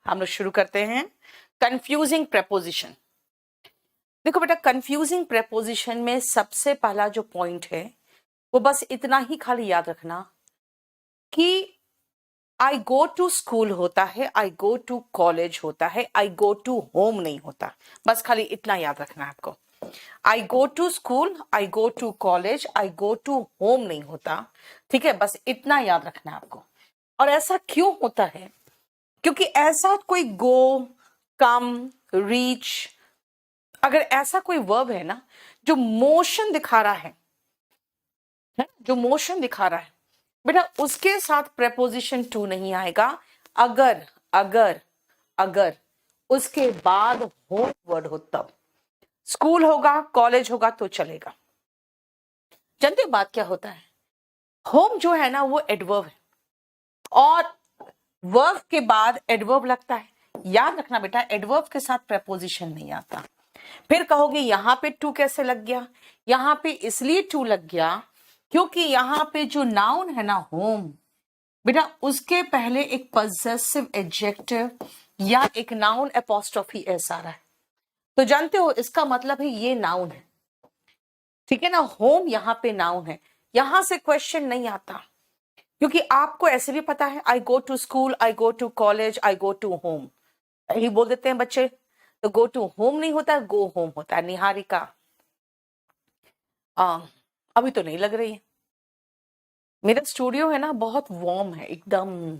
हम लोग शुरू करते हैं कंफ्यूजिंग प्रेपोजिशन। देखो बेटा, कंफ्यूजिंग प्रेपोजिशन में सबसे पहला जो पॉइंट है वो बस इतना ही खाली याद रखना कि आई गो टू स्कूल होता है, आई गो टू कॉलेज होता है, आई गो टू होम नहीं होता। बस खाली इतना याद रखना है आपको। I go to school, I go to college, I go to home नहीं होता। ठीक है, बस इतना याद रखना है आपको। और ऐसा क्यों होता है? क्योंकि ऐसा कोई गो, कम, रीच, अगर ऐसा कोई वर्ब है ना जो मोशन दिखा रहा है, जो मोशन दिखा रहा है बेटा, उसके साथ प्रेपोजिशन टू नहीं आएगा। अगर अगर अगर उसके बाद होम वर्ड हो तब। स्कूल होगा, कॉलेज होगा तो चलेगा। जानते हो बात क्या होता है? होम जो है ना वो एडवर्ब है और वर्ब के बाद एडवर्ब लगता है। याद रखना बेटा, एडवर्ब के साथ प्रेपोजिशन नहीं आता। फिर कहोगे यहां पे टू कैसे लग गया? यहां पे इसलिए टू लग गया क्योंकि यहां पे जो नाउन है ना होम बेटा, उसके पहले एक पजेसिव एडजेक्टिव या एक नाउन एपोस्ट्रोफी एस आ रहा है। तो जानते हो इसका मतलब है ये नाउन है। ठीक है ना, होम यहाँ पे नाउन है, यहां से क्वेश्चन नहीं आता क्योंकि आपको ऐसे भी पता है I go to school, I go to college, I go to home, यही बोल देते हैं बच्चे। तो गो टू होम नहीं होता, गो होम होता है। निहारिका अभी तो नहीं लग रही है। मेरा स्टूडियो है ना बहुत वार्म है, एकदम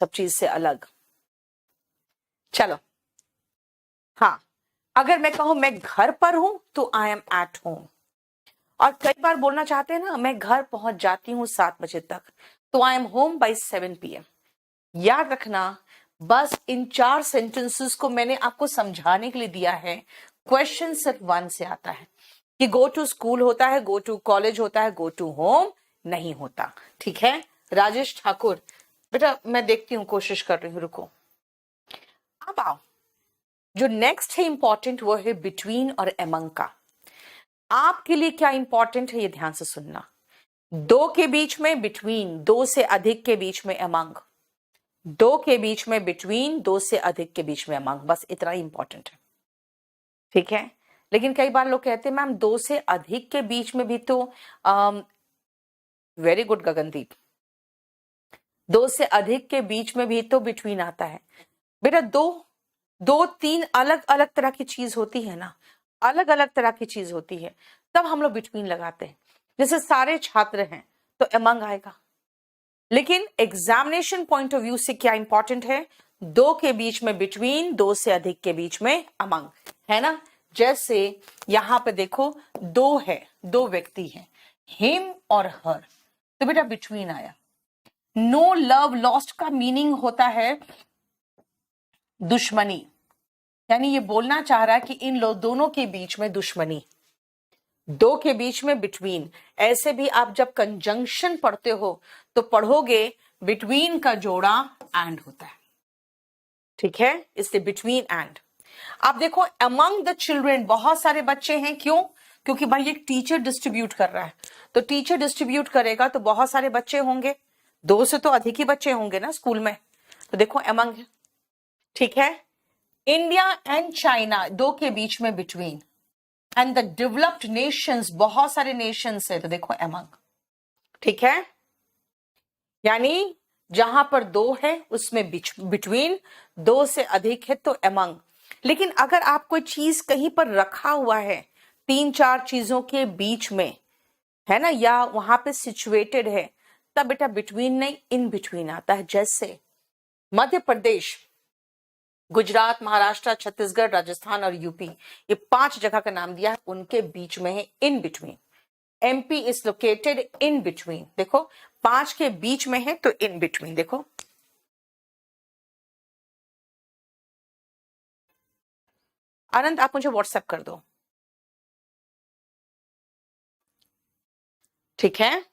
सब चीज से अलग। चलो, हाँ, अगर मैं कहूं मैं घर पर हूं तो आई एम एट होम। और कई बार बोलना चाहते हैं ना मैं घर पहुंच जाती हूँ 7 बजे तक, तो I am home by 7 PM। याद रखना, बस इन 4 सेंटेंसेस को मैंने आपको समझाने के लिए दिया है। क्वेश्चन सिर्फ 1 से आता है कि गो टू स्कूल होता है, गो टू कॉलेज होता है, गो टू होम नहीं होता। ठीक है राजेश ठाकुर, बेटा मैं देखती हूँ, कोशिश कर रही हूँ, रुको। अब आओ, जो नेक्स्ट है इंपॉर्टेंट वो है बिटवीन और एमंग का। आपके लिए क्या इंपॉर्टेंट है ये ध्यान से सुनना। दो के बीच में बिटवीन, दो से अधिक के बीच में एमंग, दो के बीच में बिटवीन, दो से अधिक के बीच में अमंग, बस इतना ही इंपॉर्टेंट है। ठीक है, लेकिन कई बार लोग कहते हैं मैम दो से अधिक के बीच में भी तो वेरी गुड गगनदीप, दो से अधिक के बीच में भी तो बिटवीन आता है। बेटा दो तीन अलग अलग तरह की चीज होती है ना, अलग अलग तरह की चीज होती है, तब हम लोग बिटवीन लगाते हैं। जैसे सारे छात्र हैं तो अमंग आएगा, लेकिन एग्जामिनेशन पॉइंट ऑफ व्यू से क्या इंपॉर्टेंट है? दो के बीच में बिटवीन, दो से अधिक के बीच में अमंग, है ना। जैसे यहां पे देखो दो है, दो व्यक्ति हैं, हिम और हर, तो बेटा बिटवीन आया। नो लव लॉस्ट का मीनिंग होता है दुश्मनी, यानी ये बोलना चाह रहा है कि इन दोनों के बीच में दुश्मनी। दो के बीच में बिटवीन, ऐसे भी आप जब कंजंक्शन पढ़ते हो तो पढ़ोगे बिटवीन का जोड़ा एंड होता है। ठीक है, इसलिए बिटवीन एंड। आप देखो अमंग द चिल्ड्रेन, बहुत सारे बच्चे हैं, क्यों? क्योंकि भाई एक टीचर डिस्ट्रीब्यूट कर रहा है, तो टीचर डिस्ट्रीब्यूट करेगा तो बहुत सारे बच्चे होंगे, दो से तो अधिक ही बच्चे होंगे ना स्कूल में, तो देखो अमंग है। ठीक है, इंडिया एंड चाइना, दो के बीच में between, and the developed Nations, बहुत सारे नेशंस है, तो देखो अमंग। ठीक है, यानी जहां पर दो है उसमें बिटवीन, दो से अधिक है तो अमंग। लेकिन अगर आप कोई चीज कहीं पर रखा हुआ है तीन चार चीजों के बीच में, है ना, या वहां पे सिचुएटेड है, तब बेटा बिटवीन नहीं इन बिटवीन आता है। जैसे मध्य प्रदेश, गुजरात, महाराष्ट्र, छत्तीसगढ़, राजस्थान और यूपी, ये 5 जगह का नाम दिया है, उनके बीच में है in between. MP is located in between, देखो 5 के बीच में है तो इन बिटवीन। देखो आनंद, आप मुझे व्हाट्सएप कर दो। ठीक है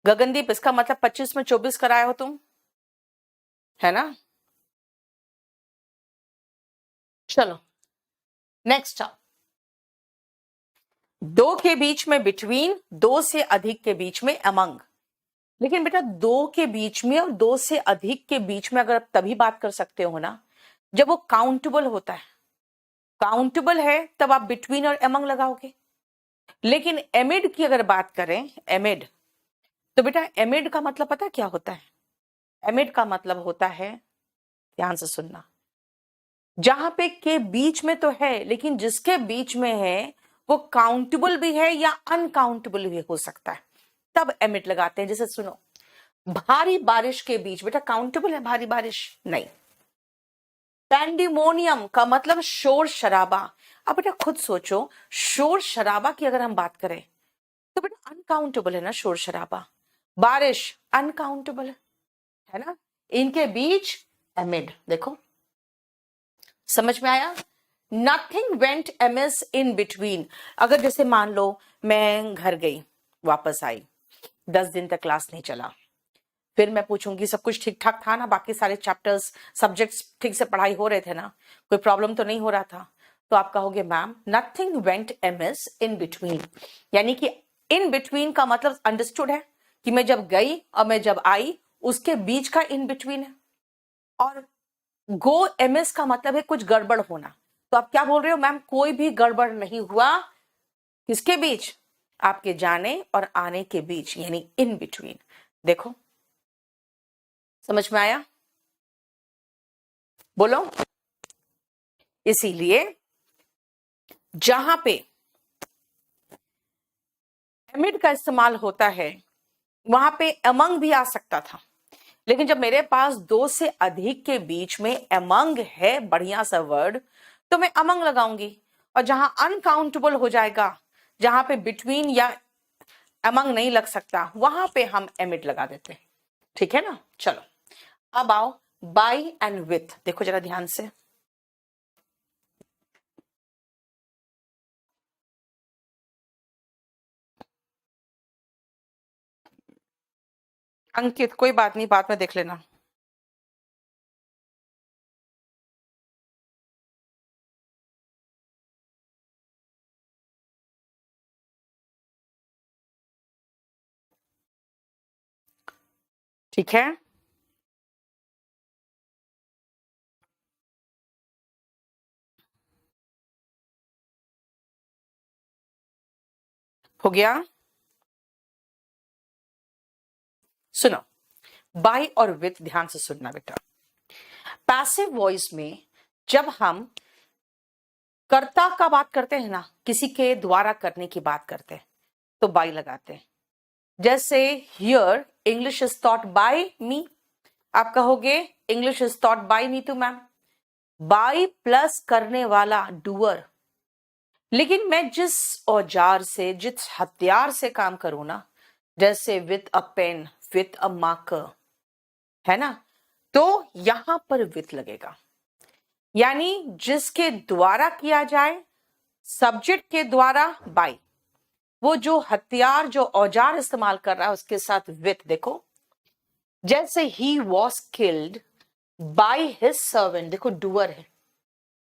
गगनदीप, इसका मतलब 25 में 24 कराए हो तुम, है ना। चलो नेक्स्ट आप, दो के बीच में बिटवीन, दो से अधिक के बीच में अमंग, लेकिन बेटा दो के बीच में और दो से अधिक के बीच में अगर आप तभी बात कर सकते हो ना जब वो काउंटेबल होता है। काउंटेबल है तब आप बिटवीन और अमंग लगाओगे। लेकिन एमिड की अगर बात करें, एमिड, तो बेटा एमिड का मतलब पता क्या होता है? एमिड का मतलब होता है, ध्यान से सुनना, जहां पे के बीच में तो है लेकिन जिसके बीच में है वो काउंटेबल भी है या अनकाउंटेबल भी हो सकता है, तब एमिड लगाते हैं। जैसे सुनो, भारी बारिश के बीच, बेटा काउंटेबल है भारी बारिश? नहीं। पैंडिमोनियम का मतलब शोर शराबा। अब बेटा खुद सोचो, शोर शराबा की अगर हम बात करें तो बेटा अनकाउंटेबल है ना शोर शराबा। बारिश अनकाउंटेबल है ना। इनके बीच एमिड। देखो समझ में आया? Nothing went amiss in between. अगर जैसे मान लो मैं घर गई, वापस आई, 10 दिन तक क्लास नहीं चला, फिर मैं पूछूंगी सब कुछ ठीक ठाक था ना, बाकी सारे चैप्टर्स सब्जेक्ट्स ठीक से पढ़ाई हो रहे थे ना, कोई प्रॉब्लम तो नहीं हो रहा था? तो आप कहोगे ma'am nothing went amiss in between, यानी कि इन बिटवीन का मतलब अंडरस्टूड है कि मैं जब गई और मैं जब आई उसके बीच का इन बिटवीन है। और गो एमिस का मतलब है कुछ गड़बड़ होना। तो आप क्या बोल रहे हो मैम? कोई भी गड़बड़ नहीं हुआ। किसके बीच? आपके जाने और आने के बीच, यानी इन बिटवीन। देखो समझ में आया? बोलो। इसीलिए जहां पे एमिड का इस्तेमाल होता है वहां पे अमंग भी आ सकता था, लेकिन जब मेरे पास दो से अधिक के बीच में अमंग है, बढ़िया सा वर्ड, तो मैं अमंग लगाऊंगी। और जहां अनकाउंटेबल हो जाएगा, जहां पे बिटवीन या अमंग नहीं लग सकता, वहां पे हम एमिड लगा देते हैं। ठीक है ना? चलो अब आओ बाई एंड विथ। देखो जरा ध्यान से, अंकित कोई बात नहीं, बाद में देख लेना। ठीक है, हो गया। सुनो, बाई और विथ ध्यान से सुनना बेटा। पैसिव वॉइस में जब हम कर्ता का बात करते हैं ना, किसी के द्वारा करने की बात करते हैं, तो बाई लगाते हैं। जैसे here English is taught by me, आप कहोगे English is taught by Neetu ma'am. By plus करने वाला डूअर। लेकिन मैं जिस औजार से, जिस हथियार से काम करूं ना, जैसे with a pen, with a marker, है ना, तो यहां पर विथ लगेगा। यानी जिसके द्वारा किया जाए, सब्जेक्ट के द्वारा बाय, वो जो हथियार, जो औजार इस्तेमाल कर रहा है उसके साथ विथ। देखो जैसे ही was killed by his servant, देखो डूअर है,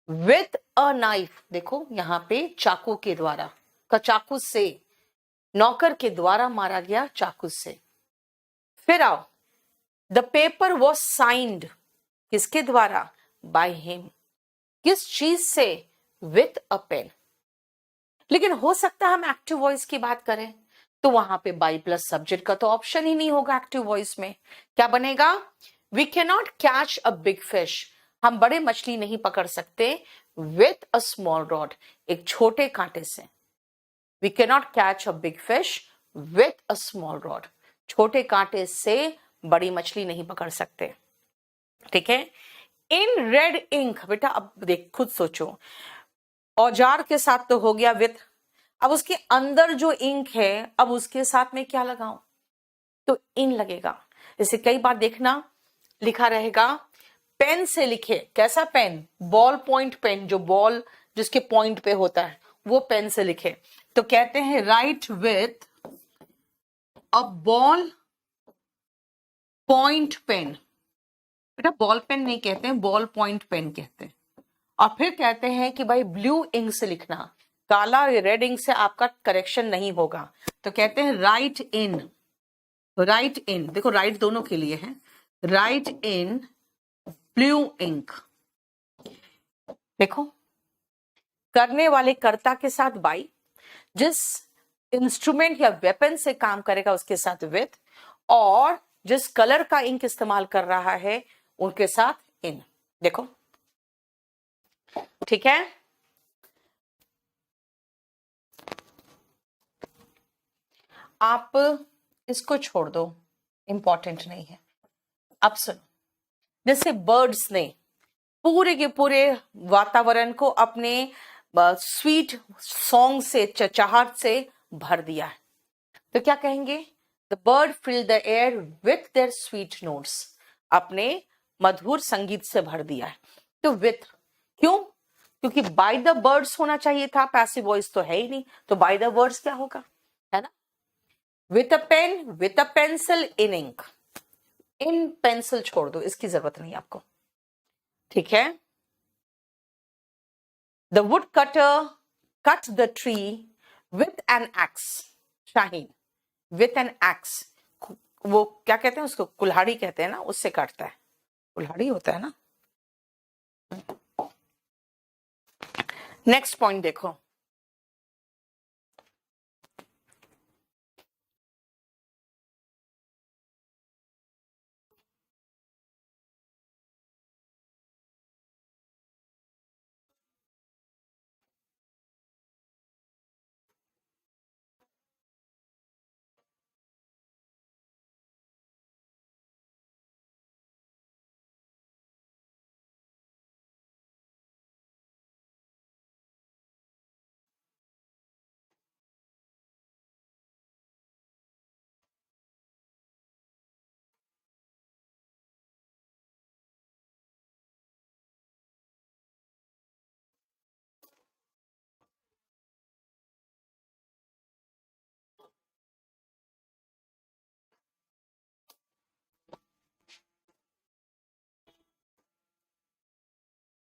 विथ अ नाइफ, देखो यहां पे चाकू के द्वारा, का चाकू से, नौकर के द्वारा मारा गया चाकू से। फिर आओ, द पेपर वॉज साइंड, किसके द्वारा? By him. किस चीज से? With a pen. लेकिन हो सकता है हम एक्टिव वॉइस की बात करें तो वहां पे बाई प्लस सब्जेक्ट का तो ऑप्शन ही नहीं होगा एक्टिव वॉइस में। क्या बनेगा? We can not catch a big fish, हम बड़े मछली नहीं पकड़ सकते विथ अ स्मॉल रॉड, एक छोटे कांटे से। We can not catch a big fish with a small rod, छोटे कांटे से बड़ी मछली नहीं पकड़ सकते। ठीक है। इन रेड इंक, बेटा अब देख खुद सोचो, औजार के साथ तो हो गया विथ, अब उसके अंदर जो इंक है, अब उसके साथ में क्या लगाऊं? तो इन लगेगा। जैसे कई बार देखना लिखा रहेगा पेन से लिखे, कैसा पेन? बॉल पॉइंट पेन, जो बॉल जिसके पॉइंट पे होता है वो पेन से लिखे, तो कहते हैं write with a ball point pen. बेटा बॉल पेन नहीं कहते हैं, बॉल पॉइंट पेन कहते हैं। और फिर कहते हैं कि भाई ब्लू इंक से लिखना, काला रेड इंक से आपका करेक्शन नहीं होगा, तो कहते हैं राइट इन राइट इन, देखो राइट दोनों के लिए है, राइट इन ब्लू इंक। देखो करने वाले कर्ता के साथ बाई, जिस इंस्ट्रूमेंट या वेपन से काम करेगा उसके साथ विथ, और जिस कलर का इंक इस्तेमाल कर रहा है उनके साथ इन। देखो ठीक है। आप इसको छोड़ दो, इंपॉर्टेंट नहीं है। अब सुनो, जैसे बर्ड्स ने पूरे के पूरे वातावरण को अपने स्वीट सॉन्ग से, चहचहाट से भर दिया है, तो क्या कहेंगे? The bird fill the air with their sweet notes, अपने मधुर संगीत से भर दिया है। तो विथ क्यों? क्योंकि बाय द बर्ड्स होना चाहिए था, पैसिव वॉइस तो है ही नहीं, तो बाय द वर्ड्स क्या होगा, है ना? With a pen, with a pencil, in ink. In pencil छोड़ दो, इसकी जरूरत नहीं आपको, ठीक है। The wood cutter cut the tree with an axe, Shaheen with an axe, वो क्या कहते हैं उसको, कुल्हाड़ी कहते हैं ना, उससे काटता है, कुल्हाड़ी होता है ना। नेक्स्ट पॉइंट देखो,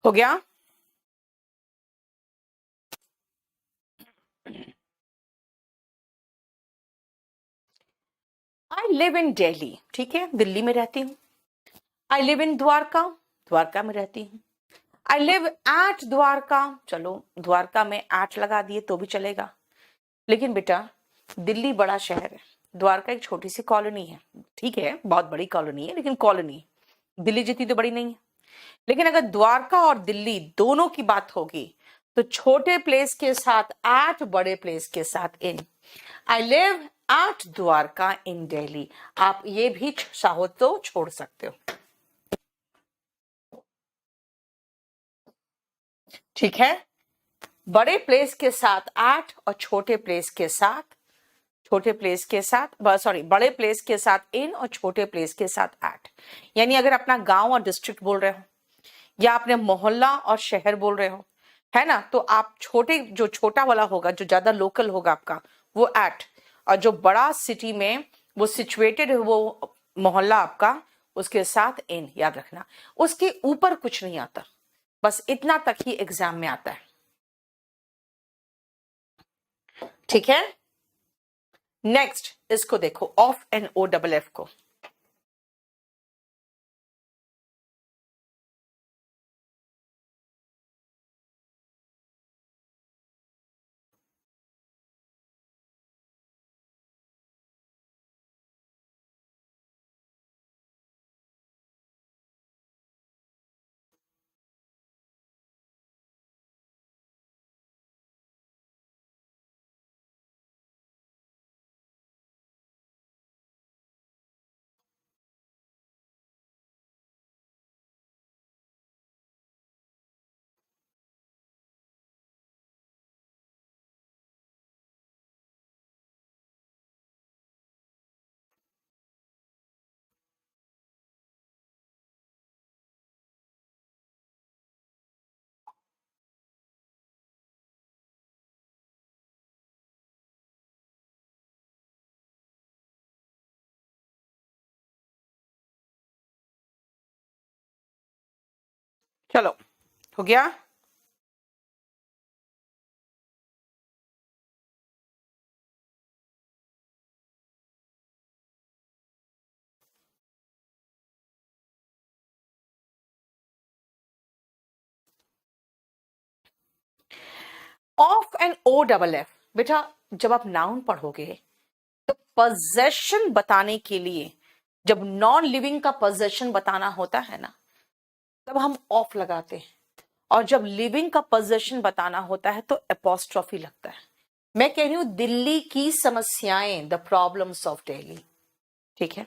हो गया। आई लिव इन दिल्ली, ठीक है, दिल्ली में रहती हूँ। I live in Dwarka, Dwarka में रहती हूँ। आई लिव एट द्वारका, चलो द्वारका में एट लगा दिए तो भी चलेगा, लेकिन बेटा दिल्ली बड़ा शहर है, द्वारका एक छोटी सी कॉलोनी है, ठीक है, बहुत बड़ी कॉलोनी है लेकिन कॉलोनी, दिल्ली जितनी तो बड़ी नहीं है। लेकिन अगर द्वारका और दिल्ली दोनों की बात होगी तो छोटे प्लेस के साथ एट, बड़े प्लेस के साथ इन। आई लिव एट द्वारका इन दिल्ली, आप ये भी चाहो तो छोड़ सकते हो, ठीक है। बड़े प्लेस के साथ एट और छोटे प्लेस के साथ, छोटे प्लेस के साथ सॉरी, बड़े प्लेस के साथ इन और छोटे प्लेस के साथ एट। यानी अगर अपना गांव और डिस्ट्रिक्ट बोल रहे हो या अपने मोहल्ला और शहर बोल रहे हो, है ना, तो आप छोटे, जो छोटा वाला होगा, जो ज्यादा लोकल होगा आपका, वो एट, और जो बड़ा सिटी में वो सिचुएटेड है, वो मोहल्ला आपका, उसके साथ इन, याद रखना। उसके ऊपर कुछ नहीं आता, बस इतना तक ही एग्जाम में आता है, ठीक है। नेक्स्ट इसको देखो, off and O double F को। चलो हो गया। Off and O double F, बेटा जब आप नाउन पढ़ोगे तो पोजेशन बताने के लिए, जब नॉन लिविंग का पोजेशन बताना होता है ना, तब हम ऑफ लगाते हैं, और जब लिविंग का पोजेशन बताना होता है तो एपोस्ट्रॉफी लगता है। मैं कह रही हूं दिल्ली की समस्याएं, द प्रॉब्लम्स ऑफ दिल्ली, ठीक है।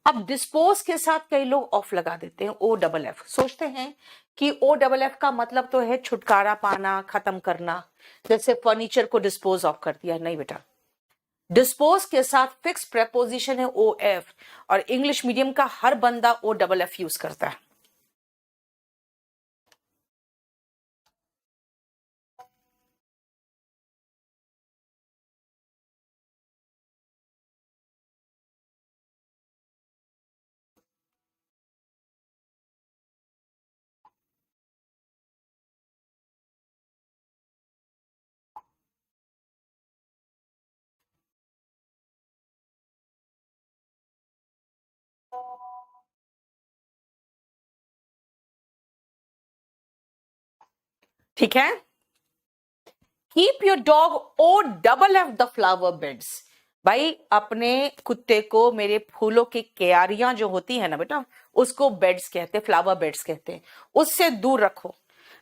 अब डिस्पोज के साथ कई लोग ऑफ लगा देते हैं, ओ डबल एफ, सोचते हैं कि ओ डबल एफ का मतलब तो है छुटकारा पाना, खत्म करना, जैसे फर्नीचर को डिस्पोज ऑफ कर दिया। नहीं बेटा, डिस्पोज के साथ फिक्स प्रेपोजिशन है ओ एफ, और इंग्लिश मीडियम का हर बंदा ओ डबल एफ यूज करता है। ठीक है, keep your dog O double F the flower beds. भाई अपने कुत्ते को मेरे फूलों की क्यारियां जो होती है ना बेटा, उसको बेड्स कहते हैं, फ्लावर बेड्स कहते हैं, उससे दूर रखो।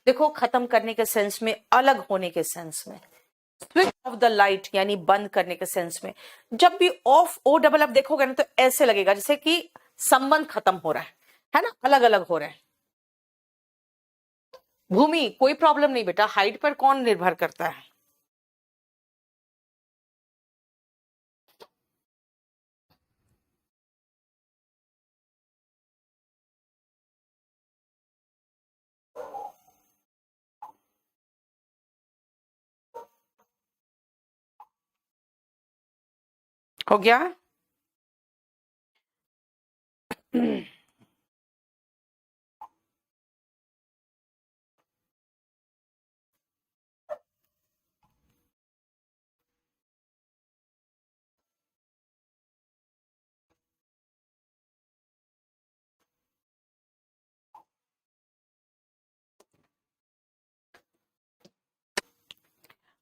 देखो, खत्म करने के सेंस में, अलग होने के सेंस में, स्विच ऑफ द लाइट यानी बंद करने के सेंस में। जब भी ऑफ ओ डबल एफ देखोगे ना तो ऐसे लगेगा जैसे कि संबंध खत्म हो रहा है ना, अलग अलग हो रहा है। भूमि, कोई प्रॉब्लम नहीं बेटा, हाइट पर कौन निर्भर करता है। हो गया।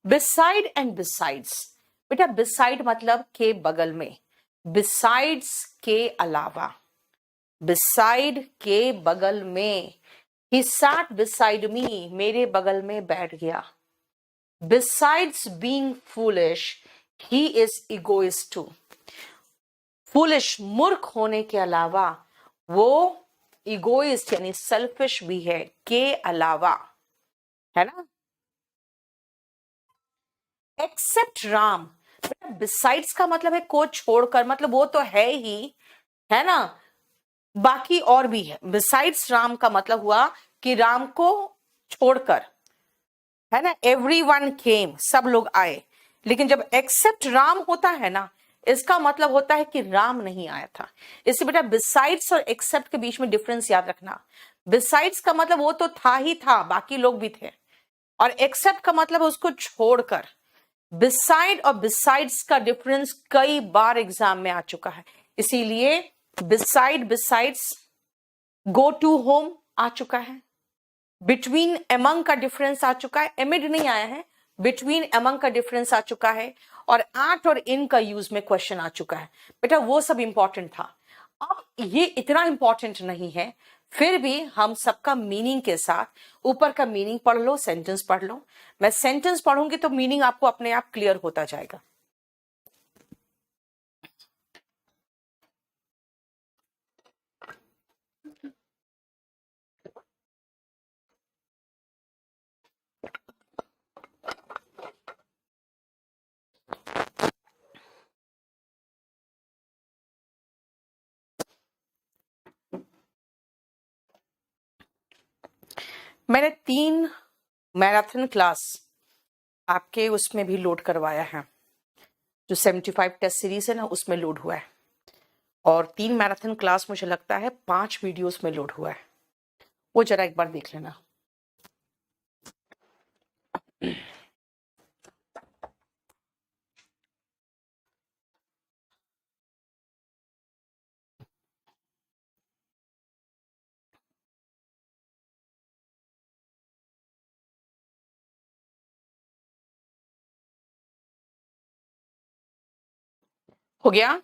बिसाइड एंड बिसाइड्स, बेटा बिसाइड मतलब के बगल में, बिसाइड्स के अलावा, बिसाइड के बगल में। ही सैट बिसाइड मी, मेरे बगल में बैठ गया। Besides being foolish, he is egoist too. Foolish, मूर्ख होने के अलावा वो इगोइस्ट यानी सेल्फिश भी है, के अलावा, है ना। एक्सेप्ट राम, बिसाइड्स का मतलब है को छोड़कर, मतलब वो तो है ही, है ना, बाकी और भी है। बिसाइड्स राम का मतलब हुआ कि राम को छोड़कर, है ना, एवरीवन केम, सब लोग आए। लेकिन जब एक्सेप्ट राम होता है ना, इसका मतलब होता है कि राम नहीं आया था। इससे बेटा बिसाइड्स और एक्सेप्ट के बीच में डिफरेंस याद रखना। बिसाइड्स का मतलब वो तो था ही था, बाकी लोग भी थे, और एक्सेप्ट का मतलब उसको छोड़कर। बिसाइड और बिसाइड्स का डिफरेंस कई बार एग्जाम में आ चुका है, इसीलिए beside besides, go to home आ चुका है, बिटवीन एमंग का डिफरेंस आ चुका है, एमिड नहीं आया है, बिटवीन एमंग का डिफरेंस आ चुका है, और एट और इन का यूज में क्वेश्चन आ चुका है। बेटा वो सब इंपॉर्टेंट था, अब ये इतना इंपॉर्टेंट नहीं है, फिर भी हम सबका मीनिंग के साथ, ऊपर का मीनिंग पढ़ लो, सेंटेंस पढ़ लो। मैं सेंटेंस पढ़ूंगी तो मीनिंग आपको अपने आप क्लियर होता जाएगा। मैंने 3 मैराथन क्लास आपके उसमें भी लोड करवाया है, जो 75 टेस्ट सीरीज है ना उसमें लोड हुआ है, और 3 मैराथन क्लास मुझे लगता है 5 वीडियोस में लोड हुआ है, वो जरा एक बार देख लेना। हो गया।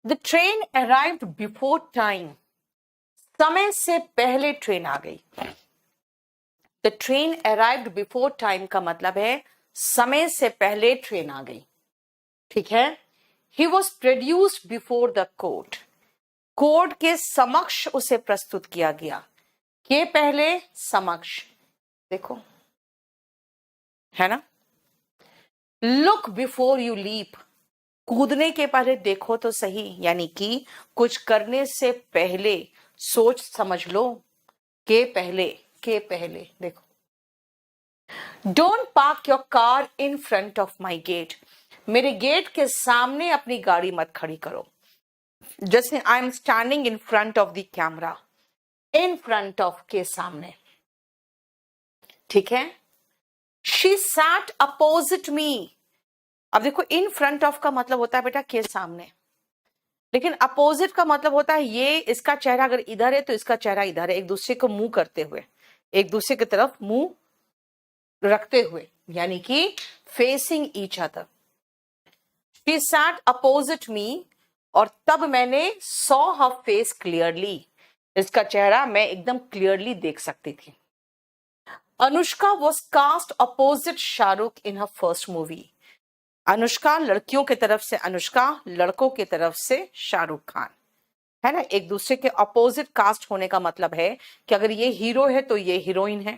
The train arrived before time, समय से पहले ट्रेन आ गई। The train arrived before time का मतलब है समय से पहले ट्रेन आ गई, ठीक है। He was produced before the court, court के समक्ष उसे प्रस्तुत किया गया, के पहले समक्ष, देखो है ना। लुक बिफोर यू लीप, कूदने के पहले देखो तो सही, यानी कि कुछ करने से पहले सोच समझ लो, के पहले देखो। Don't park your car in front of my gate, मेरे गेट के सामने अपनी गाड़ी मत खड़ी करो। जैसे I am standing in front of the camera, in front of के सामने, ठीक है। शी सैट अपोजिट मी, अब देखो इन फ्रंट ऑफ का मतलब होता है बेटा के सामने, लेकिन अपोजिट का मतलब होता है ये इसका चेहरा अगर इधर है तो इसका चेहरा इधर है, एक दूसरे को मुंह करते हुए, एक दूसरे की तरफ मुंह रखते हुए, यानी कि facing each other. She sat opposite me, और तब मैंने सॉ हर फेस क्लियरली, इसका चेहरा मैं एकदम क्लियरली देख सकती थी। Anushka was cast opposite Shahrukh in her first movie, Anushka लड़कियों की तरफ से अनुष्का, लड़कों की तरफ से शाहरुख खान, है ना। एक दूसरे के अपोजिट कास्ट होने का मतलब है कि अगर ये हीरो है तो ये हीरोइन है,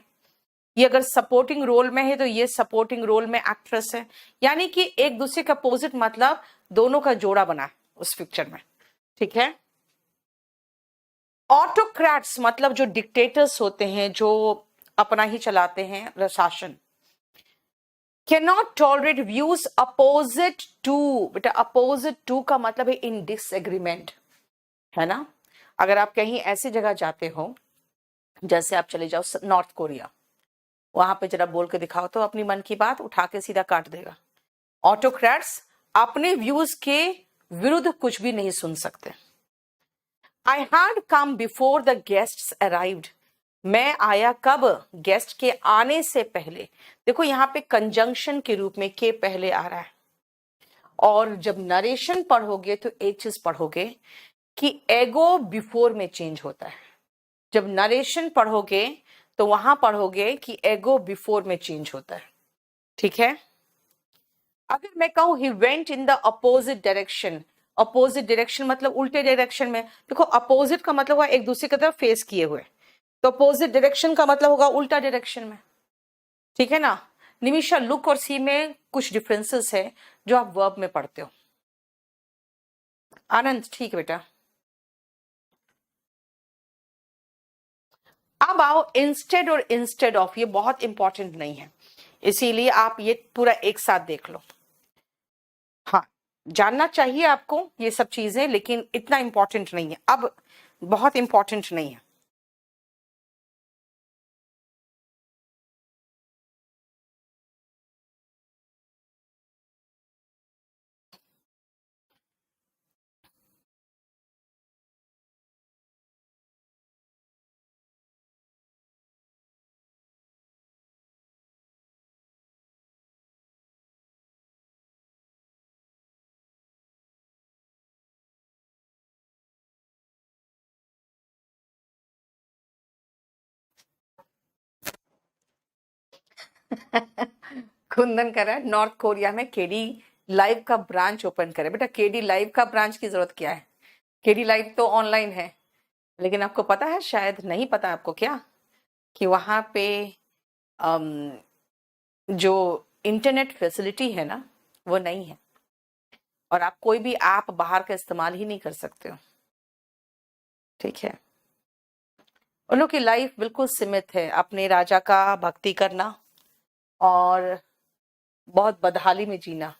ये अगर सपोर्टिंग रोल में है तो ये सपोर्टिंग रोल में एक्ट्रेस है, यानी कि एक दूसरे का अपोजिट मतलब दोनों का जोड़ा बना है उस पिक्चर में, ठीक है। ऑटोक्रेट्स मतलब जो डिक्टेटर्स होते हैं, जो अपना ही चलाते हैं शासन। Cannot tolerate views opposite to, बेटा opposite to का मतलब है in disagreement, है ना। अगर आप कहीं ऐसी जगह जाते हो, जैसे आप चले जाओ नॉर्थ कोरिया, वहां पे जरा बोल के दिखाओ तो अपनी मन की बात उठा के सीधा काट देगा। ऑटोक्रेट्स अपने व्यूज के विरुद्ध कुछ भी नहीं सुन सकते। I had come before the guests arrived, मैं आया कब, गेस्ट के आने से पहले। देखो यहाँ पे कंजंक्शन के रूप में के पहले आ रहा है, और जब नरेशन पढ़ोगे तो एक चीज पढ़ोगे कि एगो बिफोर में चेंज होता है। जब नरेशन पढ़ोगे तो वहां पढ़ोगे कि एगो बिफोर में चेंज होता है, ठीक है। अगर मैं कहूं he went in the opposite direction, opposite direction मतलब उल्टे डायरेक्शन में, देखो अपोजिट का मतलब हुआ एक दूसरे की तरफ फेस किए हुए, तो अपोजिट डायरेक्शन का मतलब होगा उल्टा डायरेक्शन में, ठीक है ना। निमिषा लुक और सी में कुछ डिफरेंसेस है जो आप वर्ब में पढ़ते हो। आनंद ठीक है बेटा। अब आओ इंस्टेड और इंस्टेड ऑफ, ये बहुत इंपॉर्टेंट नहीं है, इसीलिए आप ये पूरा एक साथ देख लो। हाँ, जानना चाहिए आपको ये सब चीजें, लेकिन इतना इंपॉर्टेंट नहीं है, अब बहुत इंपॉर्टेंट नहीं है। कुंदन कर रहा है नॉर्थ कोरिया में केडी लाइव का ब्रांच ओपन करे। बेटा केडी लाइव का ब्रांच की जरूरत क्या है, केडी लाइव तो ऑनलाइन है, लेकिन आपको पता है, शायद नहीं पता आपको क्या, कि वहां पे जो इंटरनेट फैसिलिटी है ना वो नहीं है, और आप कोई भी ऐप बाहर का इस्तेमाल ही नहीं कर सकते हो, ठीक है। उन लोग की लाइफ बिल्कुल सीमित है, अपने राजा का भक्ति करना और बहुत बदहाली में जीना,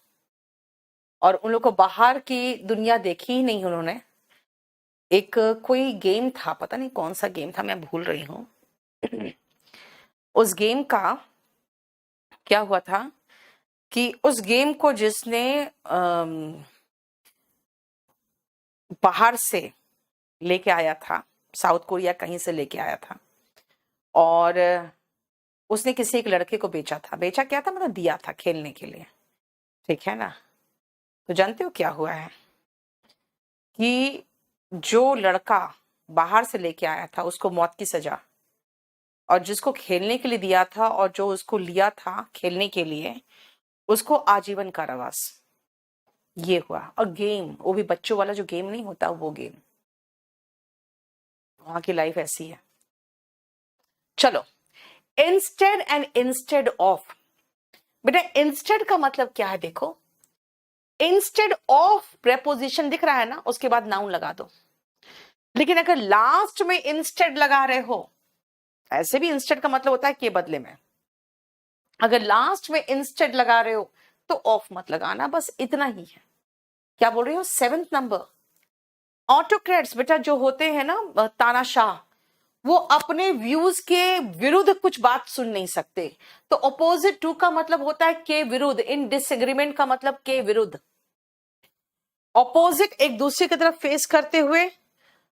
और उन लोग को बाहर की दुनिया देखी ही नहीं उन्होंने। एक कोई गेम था, पता नहीं कौन सा गेम था, मैं भूल रही हूँ। उस गेम का क्या हुआ था कि उस गेम को जिसने बाहर से लेके आया था, साउथ कोरिया कहीं से लेके आया था, और उसने किसी एक लड़के को बेचा था, बेचा क्या था मतलब दिया था खेलने के लिए, ठीक है ना। तो जानते हो क्या हुआ है कि जो लड़का बाहर से लेके आया था उसको मौत की सजा, और जिसको खेलने के लिए दिया था और जो उसको लिया था खेलने के लिए उसको आजीवन कारावास। ये हुआ। और गेम, वो भी बच्चों वाला जो गेम नहीं होता, वो गेम। वहां की लाइफ ऐसी है। चलो, इंस्टेड एंड इंस्टेड ऑफ। बेटा इंस्टेड का मतलब क्या है? देखो, इंस्टेड ऑफ प्रेपोजिशन दिख रहा है ना, उसके बाद नाउन लगा दो। लेकिन अगर लास्ट में इंस्टेड लगा रहे हो, ऐसे भी इंस्टेड का मतलब होता है के बदले में, अगर लास्ट में इंस्टेड लगा रहे हो तो ऑफ मत लगाना, बस इतना ही है। क्या बोल रही हो? 7th नंबर, ऑटोक्रेट्स बेटा जो होते हैं ना तानाशाह, वो अपने व्यूज के विरुद्ध कुछ बात सुन नहीं सकते। तो अपोजिट टू का मतलब होता है के विरुद्ध, इन डिसएग्रीमेंट का मतलब के विरुद्ध। अपोजिट एक दूसरे की तरफ फेस करते हुए,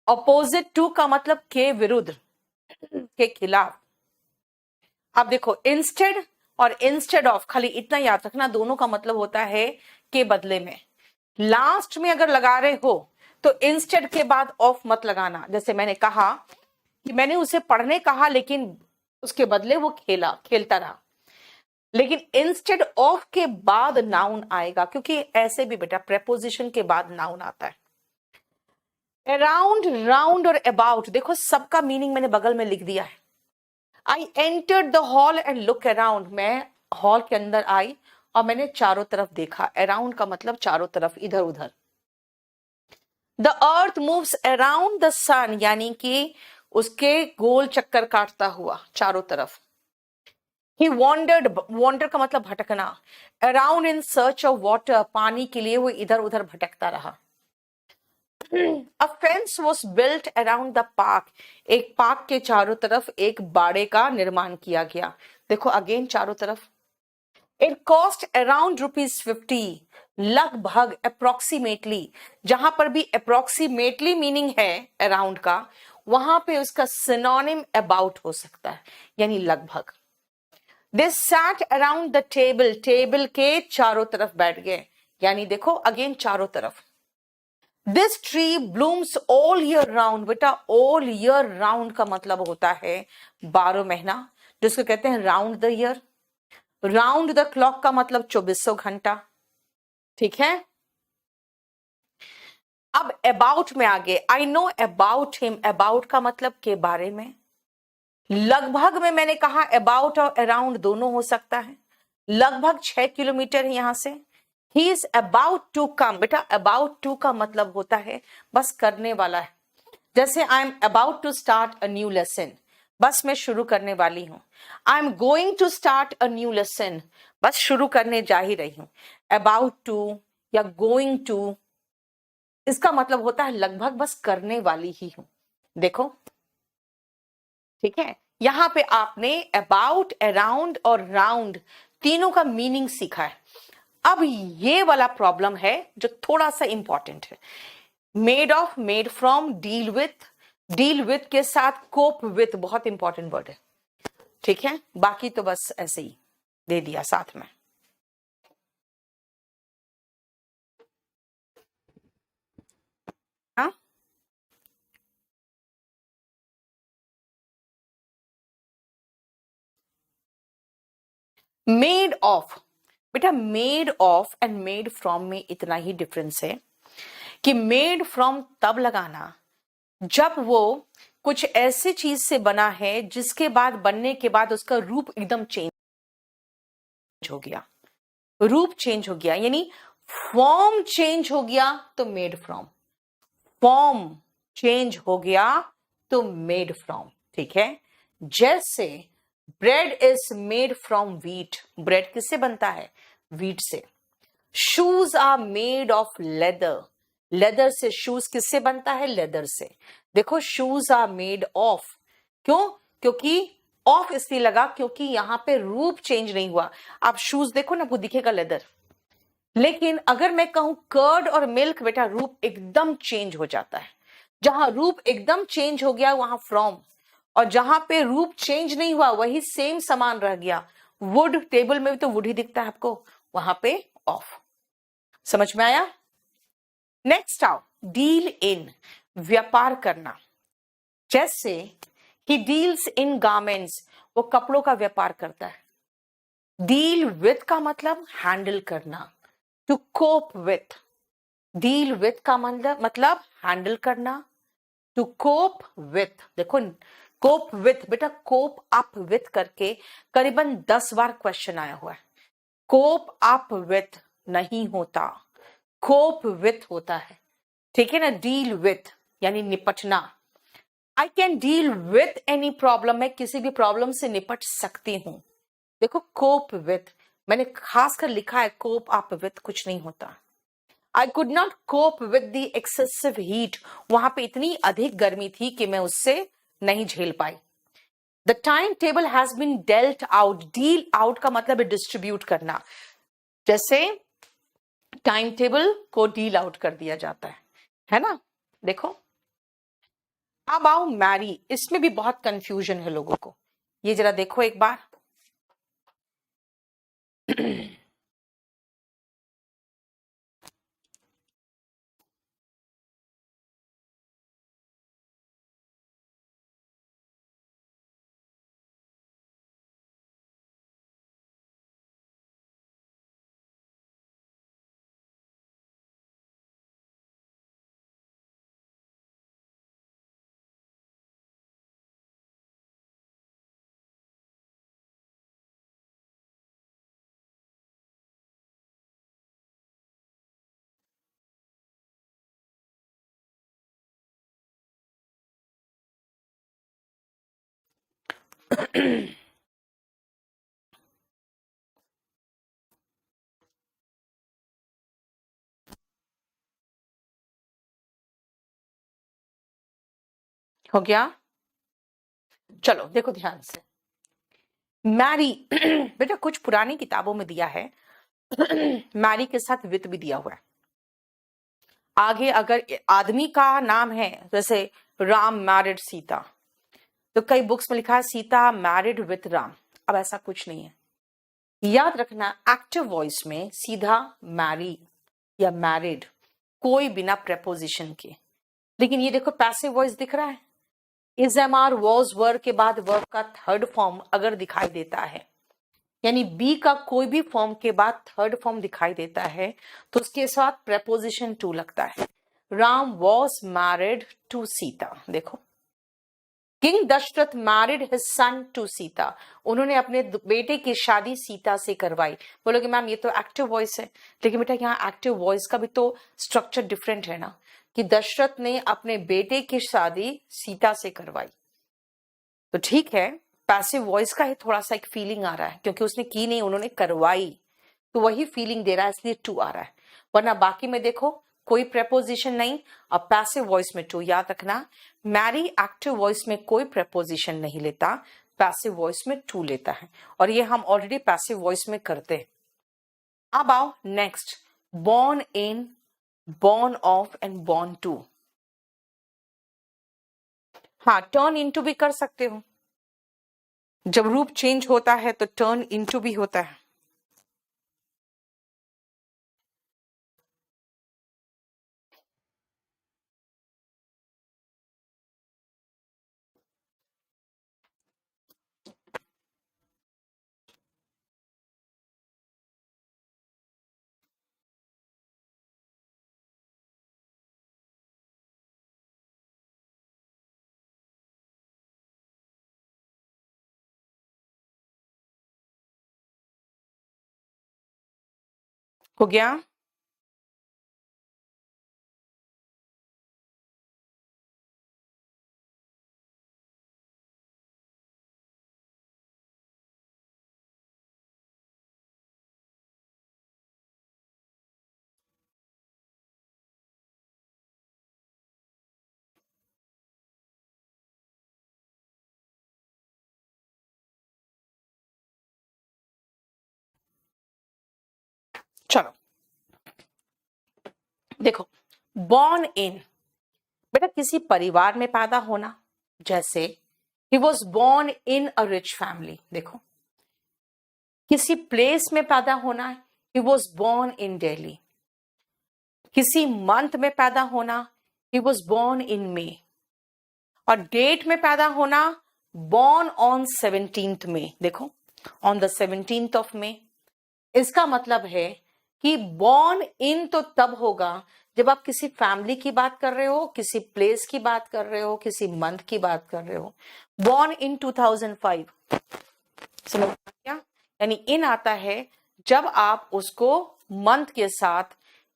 अपोजिट टू का मतलब के विरुद्ध, के खिलाफ। अब देखो, इंस्टेड और इंस्टेड ऑफ, खाली इतना याद रखना, दोनों का मतलब होता है के बदले में। लास्ट में अगर लगा रहे हो तो इंस्टेड के बाद ऑफ मत लगाना। जैसे मैंने कहा कि मैंने उसे पढ़ने कहा लेकिन उसके बदले वो खेलता रहा, लेकिन इंस्टेड ऑफ के बाद नाउन आएगा, क्योंकि ऐसे भी बेटा प्रेपोजिशन के बाद नाउन आता है। अराउंड, राउंड और अबाउट, देखो सबका मीनिंग मैंने बगल में लिख दिया है। I entered the hall and look around, मैं हॉल के अंदर आई और मैंने चारों तरफ देखा। अराउंड का मतलब चारों तरफ, इधर उधर। The earth moves around the sun, यानी कि उसके गोल चक्कर काटता हुआ चारों तरफ। ही वॉन्डर्ड, वॉन्डर का मतलब भटकना। Around in search of water, पानी के लिए वो इधर उधर भटकता रहा। A fence was built around the park, एक पार्क के चारों तरफ एक बाड़े का निर्माण किया गया। देखो अगेन चारों तरफ। It cost around ₹50, लगभग, अप्रोक्सीमेटली। जहां पर भी अप्रोक्सीमेटली मीनिंग है अराउंड का, वहां पे उसका सिनोनिम अबाउट हो सकता है, यानी लगभग। They sat around the table, table के चारों तरफ बैठ गए, यानी देखो अगेन चारों तरफ। This tree blooms all year round, बेटा ऑल ईयर राउंड का मतलब होता है 12 महीना, जिसको कहते हैं round the year. Round the clock का मतलब 2400 घंटा। ठीक है। अब अबाउट में आगे, I know about him, about का मतलब के बारे में। लगभग में मैंने कहा अबाउट और अराउंड दोनों हो सकता है। लगभग 6 किलोमीटर है यहां से। He is about to come, बेटा अबाउट टू का मतलब होता है बस करने वाला है। जैसे I am about to start a new lesson, बस मैं शुरू करने वाली हूं। I am going to start a new lesson, बस शुरू करने जा ही रही हूं। अबाउट टू या गोइंग टू, इसका मतलब होता है लगभग बस करने वाली ही हूं। देखो, ठीक है। यहां पे आपने अबाउट, अराउंड और राउंड तीनों का मीनिंग सीखा है। अब ये वाला प्रॉब्लम है जो थोड़ा सा इंपॉर्टेंट है। Made of, made from, deal with, deal with के साथ कोप विथ, बहुत इंपॉर्टेंट वर्ड है। ठीक है, बाकी तो बस ऐसे ही दे दिया साथ में। हाँ, मेड ऑफ, बेटा made of and made from में इतना ही डिफरेंस है कि मेड फ्रॉम तब लगाना जब वो कुछ ऐसी चीज से बना है जिसके बाद, बनने के बाद उसका रूप एकदम चेंज हो गया। रूप चेंज हो गया यानी फॉर्म चेंज हो गया तो मेड फ्रॉम। फॉर्म चेंज हो गया तो मेड फ्रॉम। ठीक है। जैसे bread is made from wheat, bread किससे बनता है? व्हीट से। Shoes are made of leather, leather से शूज किससे बनता है? लेदर से। देखो शूज आर मेड ऑफ, क्यों? क्योंकि ऑफ इसलिए लगा क्योंकि यहां पे रूप चेंज नहीं हुआ। आप शूज देखो ना, वो दिखेगा लेदर, लेकिन अगर मैं कहूं कर्ड और मिल्क, बेटा रूप एकदम चेंज हो जाता है। जहां रूप एकदम चेंज हो गया वहां फ्रॉम, और जहां पे रूप चेंज नहीं हुआ वही सेम समान रह गया। वुड, टेबल में भी तो वुड ही दिखता है आपको, वहां पे ऑफ। समझ में आया? नेक्स्ट आओ, डील इन, व्यापार करना। जैसे ही डील्स इन गारमेंट्स, वो कपड़ों का व्यापार करता है। डील विथ का मतलब हैंडल करना, to cope with. Deal with का मतलब हैंडल करना, टू कोप विथ। देखो कोप विथ, बेटा कोप अप विथ करके करीबन 10 बार क्वेश्चन आया हुआ है। कोप अप विथ नहीं होता, कोप विथ होता है, ठीक है ना। डील विथ यानी निपटना। I can deal with any problem, मैं किसी भी प्रॉब्लम से निपट सकती हूं। देखो कोप विथ मैंने खासकर लिखा है, कोप अप विथ कुछ नहीं होता। I could not cope with the excessive heat, वहां पे इतनी अधिक गर्मी थी कि मैं उससे नहीं झेल पाई। The time table has been dealt out, deal out का मतलब है डिस्ट्रीब्यूट करना। जैसे टाइम टेबल को डील आउट कर दिया जाता है ना। देखो अब आओ मैरी, इसमें भी बहुत कंफ्यूजन है लोगों को। ये जरा देखो एक बार। हो गया? चलो देखो ध्यान से। मैरी बेटा कुछ पुरानी किताबों में दिया है, मैरी के साथ विथ भी दिया हुआ है। आगे अगर आदमी का नाम है, जैसे राम मैरिड सीता, तो कई बुक्स में लिखा है सीता मैरिड विथ राम। अब ऐसा कुछ नहीं है। याद रखना एक्टिव वॉइस में सीधा मैरी या मैरिड, कोई बिना प्रेपोजिशन के। लेकिन ये देखो पैसिव वॉइस दिख रहा है, is am are was were के बाद वर्ब का थर्ड फॉर्म अगर दिखाई देता है, यानी बी का कोई भी फॉर्म के बाद थर्ड फॉर्म दिखाई देता है, तो उसके साथ प्रेपोजिशन टू लगता है। Ram was married to Sita. देखो king Dasharath married his son to Sita, उन्होंने अपने बेटे की शादी सीता से करवाई। बोलोगे मैम ये तो एक्टिव वॉइस है, लेकिन बेटा यहाँ एक्टिव वॉइस का भी तो स्ट्रक्चर डिफरेंट है ना, कि दशरथ ने अपने बेटे की शादी सीता से करवाई। तो ठीक है, पैसिव वॉइस का ही थोड़ा सा एक फीलिंग आ रहा है, क्योंकि उसने की नहीं, उन्होंने करवाई, तो वही फीलिंग दे रहा है, इसलिए टू आ रहा है। वरना बाकी में देखो कोई प्रेपोजिशन नहीं, अब पैसिव वॉइस में टू। याद रखना मैरी एक्टिव वॉइस में कोई प्रेपोजिशन नहीं लेता, पैसिव वॉइस में टू लेता है, और ये हम ऑलरेडी पैसिव वॉइस में करते हैं। अब आओ next, born in, born of and born to. हाँ टर्न इनटू भी कर सकते हो, जब रूप चेंज होता है तो टर्न इनटू भी होता है। हो गया? चलो देखो, बॉर्न इन बेटा किसी परिवार में पैदा होना, जैसे he was born in a rich family. देखो किसी प्लेस में पैदा होना, he was born in Delhi. किसी मंथ में पैदा होना, ही वॉज बोर्न इन मे, और डेट में पैदा होना, born on 17th May, देखो on the 17th of May। इसका मतलब है कि born in तो तब होगा जब आप किसी फैमिली की बात कर रहे हो, किसी प्लेस की बात कर रहे हो, किसी मंथ की बात कर रहे हो। born in 2005, समझ गया? यानी इन आता है जब आप उसको मंथ के साथ,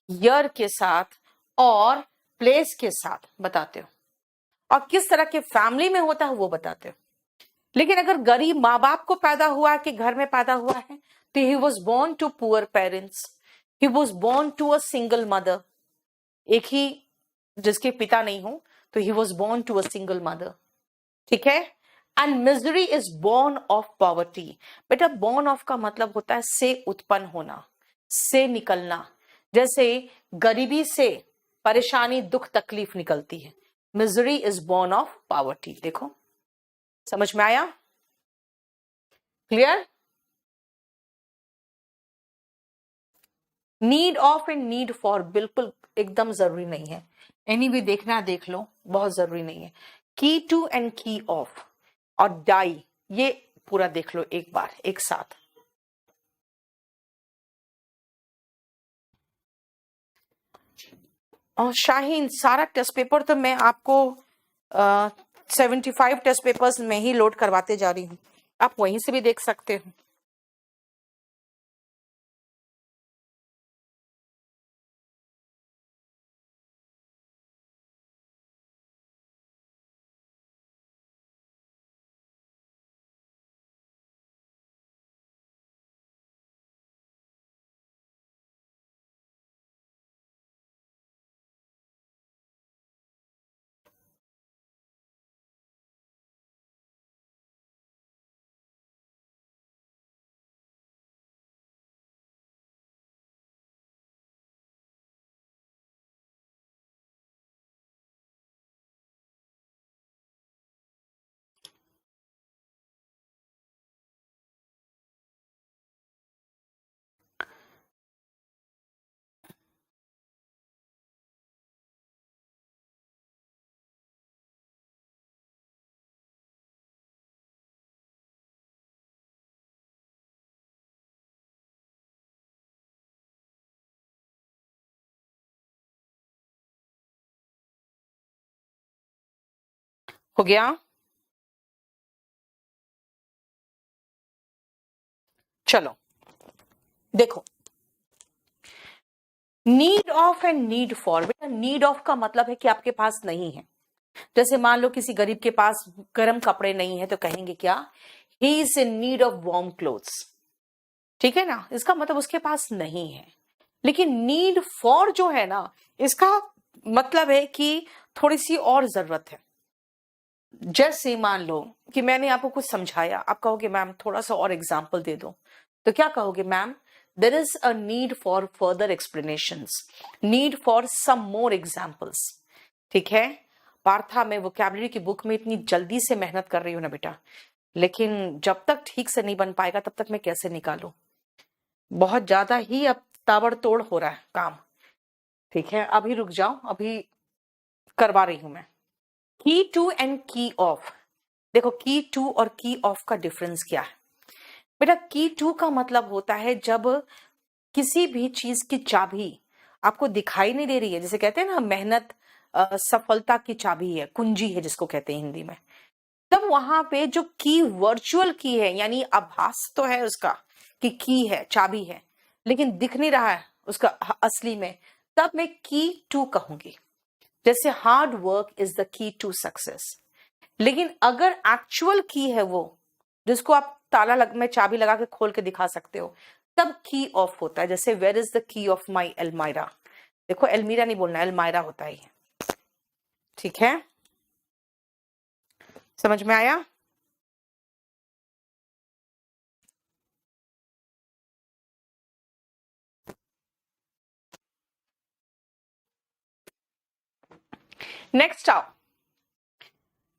ईयर के साथ और प्लेस के साथ बताते हो, और किस तरह के फैमिली में होता है वो बताते हो। लेकिन अगर गरीब माँ बाप को पैदा हुआ है कि घर में पैदा हुआ है, तो he was born to poor parents, he was born to a single mother, एक ही जिसके पिता नहीं हो, तो he was born to a single mother, ठीक है। And misery is born of poverty. बेटा बोर्न ऑफ का मतलब होता है से उत्पन्न होना, से निकलना। जैसे गरीबी से परेशानी, दुख, तकलीफ निकलती है। Misery is born of poverty. देखो समझ में आया? Clear? Need of and need for बिल्कुल एकदम जरूरी नहीं है। एनीवे देखना देख लो, बहुत जरूरी नहीं है। की टू एंड की ऑफ और डाई, ये पूरा देख लो एक बार एक साथ। और शाहीन, सारा टेस्ट पेपर तो मैं आपको 75 टेस्ट पेपर्स में ही लोड करवाते जा रही हूँ, आप वहीं से भी देख सकते हो। हो गया? चलो देखो, need of and need for. बेटा नीड ऑफ का मतलब है कि आपके पास नहीं है। जैसे मान लो किसी गरीब के पास गर्म कपड़े नहीं है, तो कहेंगे क्या? He is in need of warm clothes, ठीक है ना, इसका मतलब उसके पास नहीं है। लेकिन नीड फॉर जो है ना, इसका मतलब है कि थोड़ी सी और जरूरत है। जैसे मान लो कि मैंने आपको कुछ समझाया, आप कहोगे मैम थोड़ा सा और एग्जाम्पल दे दो, तो क्या कहोगे? Ma'am there is a need for further explanations, need for some more examples, ठीक है। पार्था, मैं वोकैबुलरी की बुक में इतनी जल्दी से मेहनत कर रही हूँ ना बेटा, लेकिन जब तक ठीक से नहीं बन पाएगा तब तक मैं कैसे निकालू? बहुत ज्यादा ही अब ताबड़तोड़ हो रहा है काम, ठीक है। अभी रुक जाओ, अभी करवा रही हूं मैं। की टू एंड की ऑफ। देखो की टू और की ऑफ का डिफरेंस क्या है? बेटा की टू का मतलब होता है जब किसी भी चीज की चाबी आपको दिखाई नहीं दे रही है, जैसे कहते हैं ना मेहनत सफलता की चाबी है, कुंजी है जिसको कहते हैं हिंदी में, तब वहां पे जो की वर्चुअल की है, यानी आभास तो है उसका कि की है, चाबी है, लेकिन दिख नहीं रहा है उसका असली में, तब मैं की टू कहूंगी। जैसे hard work is the key to success. लेकिन अगर एक्चुअल की है वो, जिसको आप में चाबी लगा के खोल के दिखा सकते हो, तब की ऑफ होता है। जैसे where is the key of my almirah. देखो एलमीरा नहीं बोलना, एलमायरा होता है, ठीक है। समझ में आया? नेक्स्ट आओ,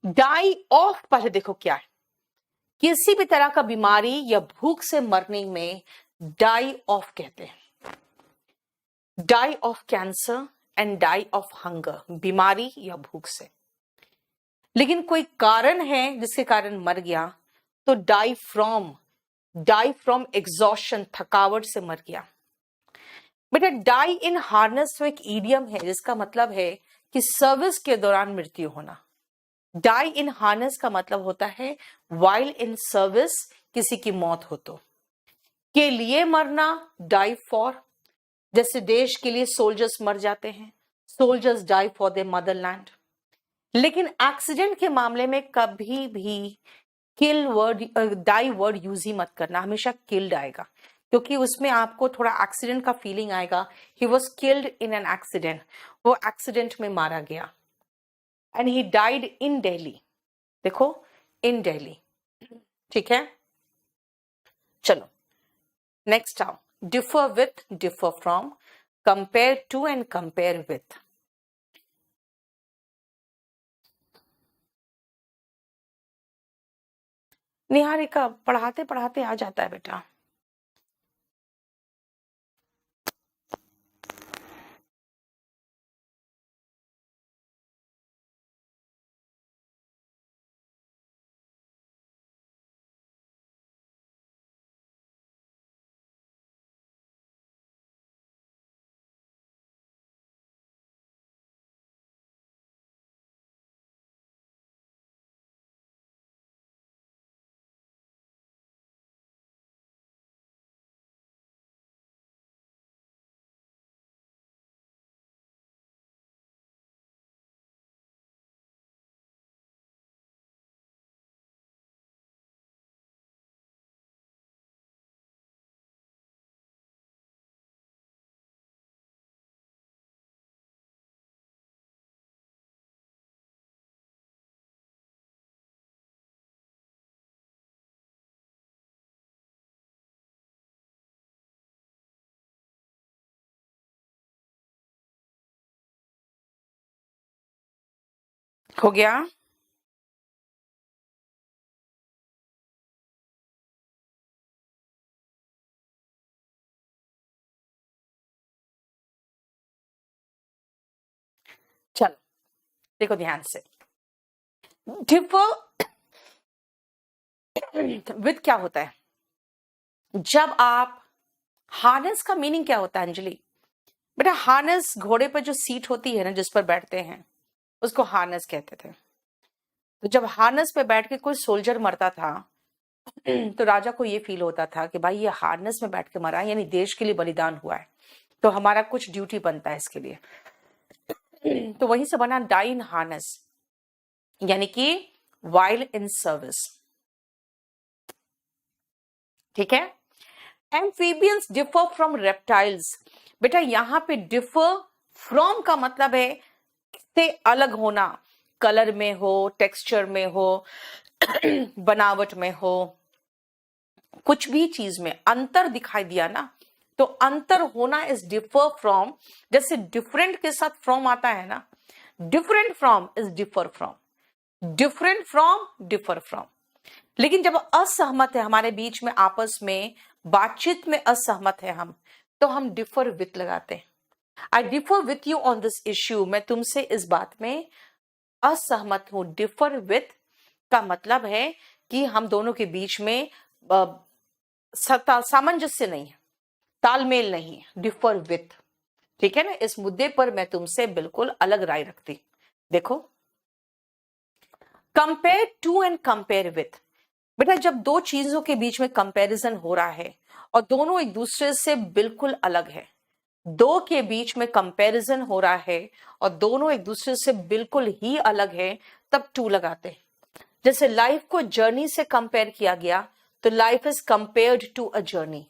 डाई ऑफ। पहले देखो क्या है, किसी भी तरह का बीमारी या भूख से मरने में डाई ऑफ कहते हैं। Die of cancer and die of hunger, बीमारी या भूख से। लेकिन कोई कारण है जिसके कारण मर गया तो डाई फ्रॉम एग्जॉशन, थकावट से मर गया। बेटा डाई इन हार्नेस तो एक ईडियम है जिसका मतलब है कि सर्विस के दौरान मृत्यु होना। डाई इन हार्नेस का मतलब होता है वाइल इन सर्विस, किसी की मौत हो तो। के लिए मरना, डाई फॉर, जैसे देश के लिए सोल्जर्स मर जाते हैं, soldiers die for their motherland. लेकिन एक्सीडेंट के मामले में कभी भी kill word, die word use ही मत करना, हमेशा किल्ड आएगा, क्योंकि उसमें आपको थोड़ा एक्सीडेंट का फीलिंग आएगा। He was killed in an accident, वो एक्सीडेंट में मारा गया। And he died in Delhi, देखो इन दिल्ली, ठीक है। चलो नेक्स्ट आओ, differ with, differ from, compare to and compare with. Niharika पढ़ाते पढ़ाते आ जाता है बेटा। हो गया? चलो देखो ध्यान से, डिफर विथ क्या होता है? जब आप हार्नेस का मीनिंग क्या होता है अंजलि? बेटा हार्नेस, घोड़े पर जो सीट होती है ना जिस पर बैठते हैं उसको हार्नेस कहते थे। तो जब हार्नेस पे बैठ के कोई सोल्जर मरता था तो राजा को ये फील होता था कि भाई ये हार्नेस में बैठ के मरा है, यानी देश के लिए बलिदान हुआ है, तो हमारा कुछ ड्यूटी बनता है इसके लिए। तो वहीं से बना डाई इन हार्नेस, यानी कि वाइल इन सर्विस, ठीक है। एम्फीबियंस डिफर फ्रॉम रेप्टाइल्स, बेटा यहां पे डिफर फ्रॉम का मतलब है से अलग होना, कलर में हो, टेक्सचर में हो, बनावट में हो, कुछ भी चीज में अंतर दिखाई दिया ना, तो अंतर होना इज डिफर फ्रॉम। जैसे डिफरेंट के साथ फ्रॉम आता है ना, different from is differ from, different from differ from. लेकिन जब असहमत है हमारे बीच में, आपस में बातचीत में असहमत है हम, तो हम डिफर विथ लगाते हैं। आई differ with you on this issue, मैं तुमसे इस बात में असहमत हूं। डिफर विथ का मतलब है कि हम दोनों के बीच में सामंजस्य नहीं है, तालमेल नहीं है। डिफर विथ, ठीक है ना, इस मुद्दे पर मैं तुमसे बिल्कुल अलग राय रखती। देखो compare to and compare with, बेटा जब दो चीजों के बीच में कंपैरिजन हो रहा है और दोनों एक दूसरे से बिल्कुल अलग है, दो के बीच में कंपैरिजन हो रहा है और दोनों एक दूसरे से बिल्कुल ही अलग है, तब टू लगाते हैं। जैसे लाइफ को जर्नी से कंपेयर किया गया तो life is compared to a journey.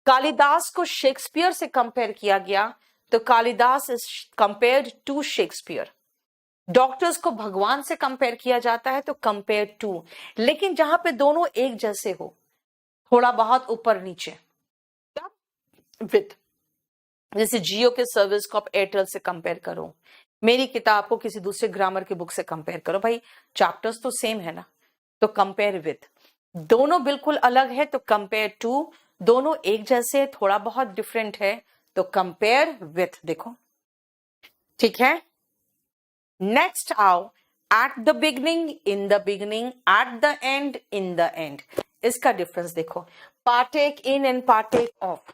Kalidas को शेक्सपियर से कंपेयर किया गया तो Kalidas is compared to Shakespeare. Doctors को भगवान से कंपेयर किया जाता है तो कंपेयर टू। लेकिन जहां पे दोनों एक जैसे हो, थोड़ा बहुत ऊपर नीचे, तब विथ। जैसे जियो के सर्विस को आप एयरटेल से कंपेयर करो, मेरी किताब को किसी दूसरे ग्रामर की बुक से कंपेयर करो, भाई चैप्टर्स तो सेम है ना, तो कंपेयर विथ। दोनों बिल्कुल अलग है तो कंपेयर टू, दोनों एक जैसे थोड़ा बहुत डिफरेंट है तो कंपेयर विथ, देखो ठीक है। नेक्स्ट आओ, at the beginning, in the beginning, at the end, in the end. इसका डिफरेंस देखो, partake in and partake of.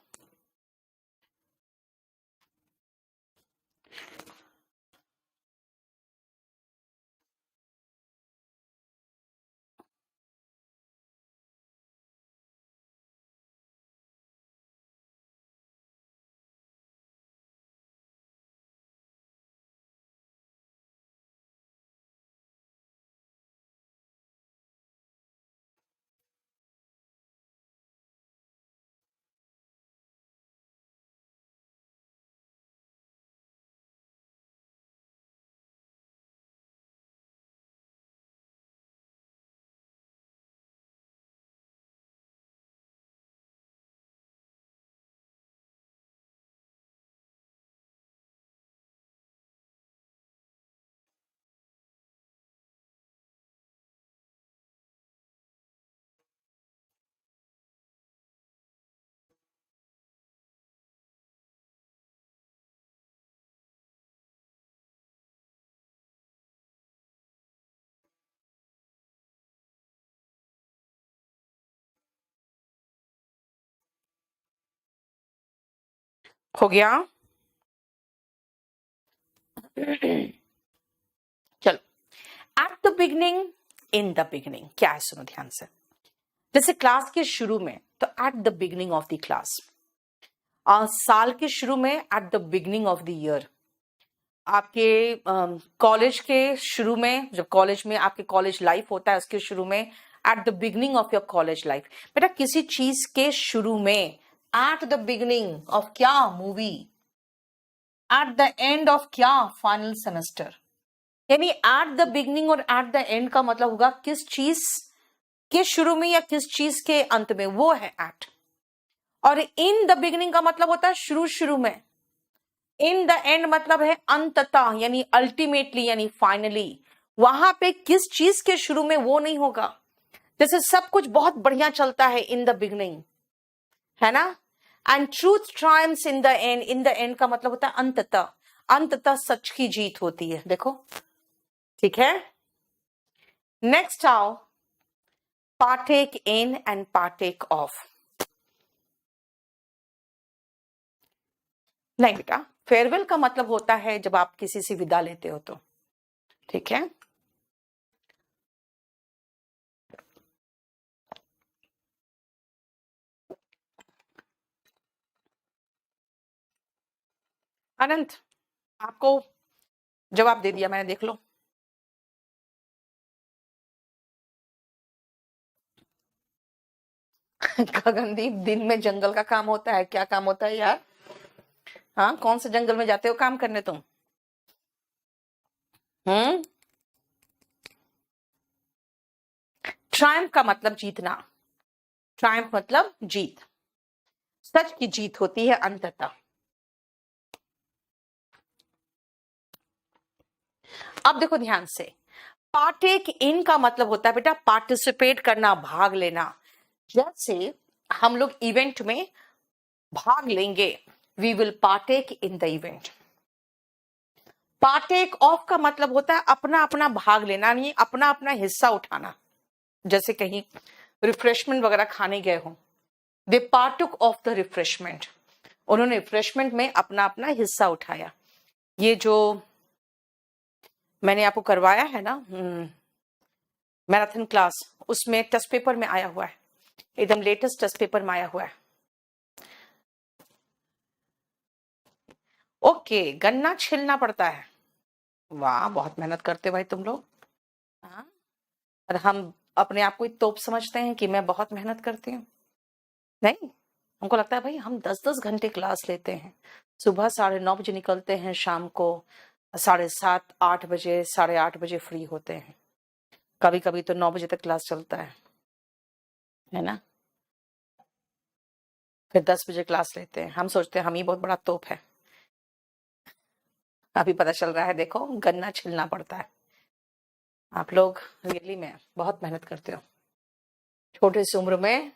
हो गया? चलो, at the beginning, in the beginning क्या है, सुनो ध्यान से। जैसे क्लास के शुरू में, तो at the beginning of the class. साल के शुरू में, at the beginning of the year. आपके कॉलेज के शुरू में, जब कॉलेज में आपके कॉलेज लाइफ होता है उसके शुरू में, at the beginning of your college life. बेटा किसी चीज के शुरू में, एट द बिगनिंग ऑफ क्या, movie. At the end of क्या, फाइनल सेमेस्टर। यानी एट द बिगनिंग और एट द एंड का मतलब होगा किस चीज के शुरू में या किस चीज के अंत में, वो है एट। और इन द बिगनिंग का मतलब होता है शुरू शुरू में। इन द एंड मतलब है अंततः, यानी अल्टीमेटली, यानी फाइनली। वहां पे किस चीज के शुरू में वो नहीं होगा। जैसे सब कुछ बहुत बढ़िया चलता है इन द बिगनिंग, है ना। And truth triumphs in the end. In the end का मतलब होता है अंततः, अंततः सच की जीत होती है। देखो ठीक है। नेक्स्ट आओ, partake in and partake of. नहीं बेटा, फेयरवेल का मतलब होता है जब आप किसी से विदा लेते हो तो, ठीक है। अनंत, आपको जवाब दे दिया मैंने, देख लो। गगनदीप, दिन में जंगल का काम होता है, क्या काम होता है यार? हाँ, कौन से जंगल में जाते हो काम करने तुम? ट्रायम्फ का मतलब जीतना। ट्रायम्फ मतलब जीत, सच की जीत होती है अंततः। अब देखो ध्यान से, पार्टेक इन का मतलब होता है बेटा पार्टिसिपेट करना, भाग लेना। जैसे हम लोग इवेंट में भाग लेंगे, we will partake in the event. Partake of का मतलब होता है अपना अपना भाग लेना, नहीं अपना अपना हिस्सा उठाना। जैसे कहीं रिफ्रेशमेंट वगैरह खाने गए हो, दे पार्टुक ऑफ द रिफ्रेशमेंट, उन्होंने रिफ्रेशमेंट में अपना अपना हिस्सा उठाया। ये जो मैंने आपको करवाया है ना मैराथन क्लास, उसमें टेस्ट पेपर में आया हुआ है, एकदम लेटेस्ट टेस्ट पेपर में आया हुआ है। ओके, गन्ना छिलना पड़ता है। वाह, बहुत मेहनत करते भाई तुम लोग। हाँ, और हम अपने आप को तोप समझते हैं कि मैं बहुत मेहनत करती हूँ। नहीं, हमको लगता है भाई हम 10-10 घंटे क्लास लेते हैं। सुबह 9:30 बजे निकलते हैं, शाम को 7:30-8 बजे, 8:30 बजे फ्री होते हैं। कभी कभी तो 9 बजे तक क्लास चलता है ना। फिर 10 बजे क्लास लेते हैं, हम सोचते हैं हम ही बहुत बड़ा तोप है। अभी पता चल रहा है, देखो गन्ना छिलना पड़ता है। आप लोग रियली में बहुत मेहनत करते हो छोटे सी उम्र में,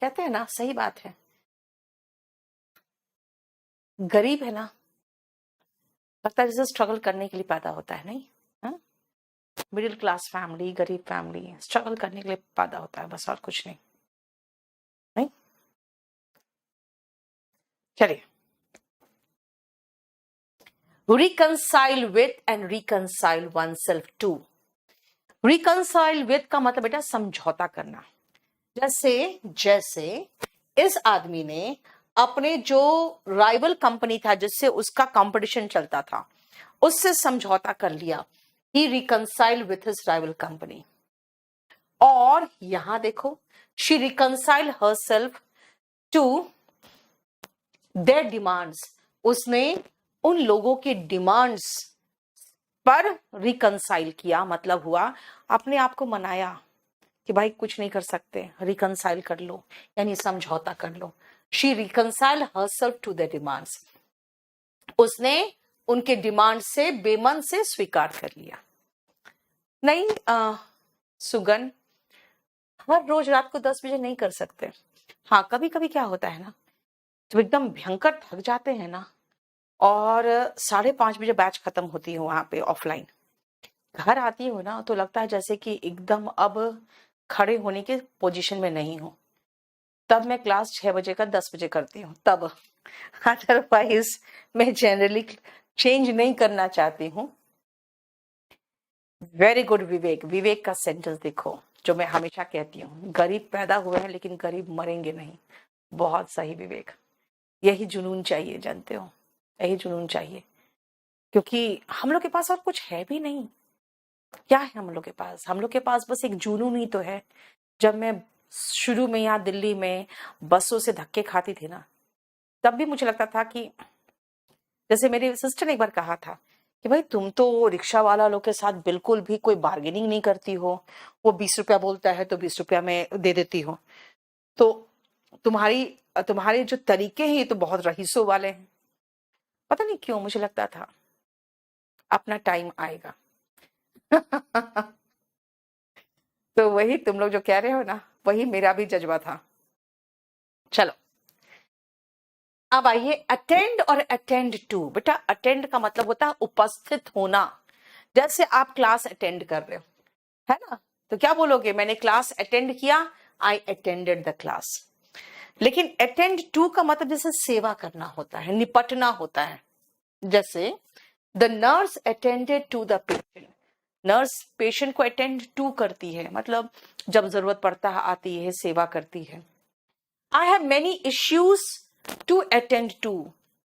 कहते हैं ना, सही बात है। गरीब है ना, लगता है जैसे स्ट्रगल करने के लिए पैदा होता है, नहीं? मिडिल क्लास फैमिली, गरीब फैमिली, स्ट्रगल करने के लिए पैदा होता है, बस और कुछ नहीं। नहीं? चलिए, reconcile with and reconcile oneself to। reconcile with का मतलब बेटा समझौता करना। जैसे जैसे इस आदमी ने अपने जो राइवल कंपनी था जिससे उसका कंपटीशन चलता था उससे समझौता कर लिया, he reconciled with his rival company। और यहां देखो, she reconciled herself to their demands। उसने उन लोगों के डिमांड्स पर रिकंसाइल किया, मतलब हुआ अपने आप को मनाया कि भाई कुछ नहीं कर सकते, रिकंसाइल कर लो, यानी समझौता कर लो। She reconcile herself to the demands. उसने उनके डिमांड से बेमन से स्वीकार कर लिया। नहीं सुगन, हर रोज रात को 10 बजे नहीं कर सकते। हाँ, कभी कभी क्या होता है ना, जब एकदम भयंकर थक जाते हैं ना और 5:30 बजे बैच खत्म होती है वहां पे ऑफलाइन, घर आती हूँ ना तो लगता है जैसे कि एकदम अब खड़े होने के पोजीशन में नहीं हूँ, तब मैं क्लास 6 बजे का 10 बजे करती हूँ तब। अदरवाइज मैं जनरली चेंज नहीं करना चाहती हूँ। वेरी गुड विवेक। विवेक का सेंटेंस देखो जो मैं हमेशा कहती हूँ, गरीब पैदा हुए हैं लेकिन गरीब मरेंगे नहीं। बहुत सही विवेक। यही जुनून चाहिए, जानते हो, यही जुनून चाहिए, क्योंकि हम लोग के पास और कुछ है भी नहीं। क्या है हम लोग के पास? हम लोग के पास बस एक जुनून ही तो है। जब मैं शुरू में यहाँ दिल्ली में बसों से धक्के खाती थी ना, तब भी मुझे लगता था कि, जैसे मेरी सिस्टर ने एक बार कहा था कि भाई तुम तो रिक्शा वाला लोग के साथ बिल्कुल भी कोई बार्गेनिंग नहीं करती हो, वो 20 रुपया बोलता है तो 20 रुपया में दे देती हो, तो तुम्हारी तुम्हारे जो तरीके हैं ये तो बहुत रईसों वाले हैं। पता नहीं क्यों मुझे लगता था अपना टाइम आएगा। तो वही तुम लोग जो कह रहे हो ना, वही मेरा भी जज्बा था। चलो अब आइए अटेंड और अटेंड टू। बेटा अटेंड का मतलब होता है उपस्थित होना। जैसे आप क्लास अटेंड कर रहे हो, है ना, तो क्या बोलोगे? मैंने क्लास अटेंड किया, आई अटेंडेड द क्लास। लेकिन अटेंड टू का मतलब जैसे सेवा करना होता है, निपटना होता है। जैसे the nurse attended to the patient. Nurse patient को अटेंड टू करती है, मतलब जब जरूरत पड़ता है आती है, सेवा करती है। I have many issues to attend to.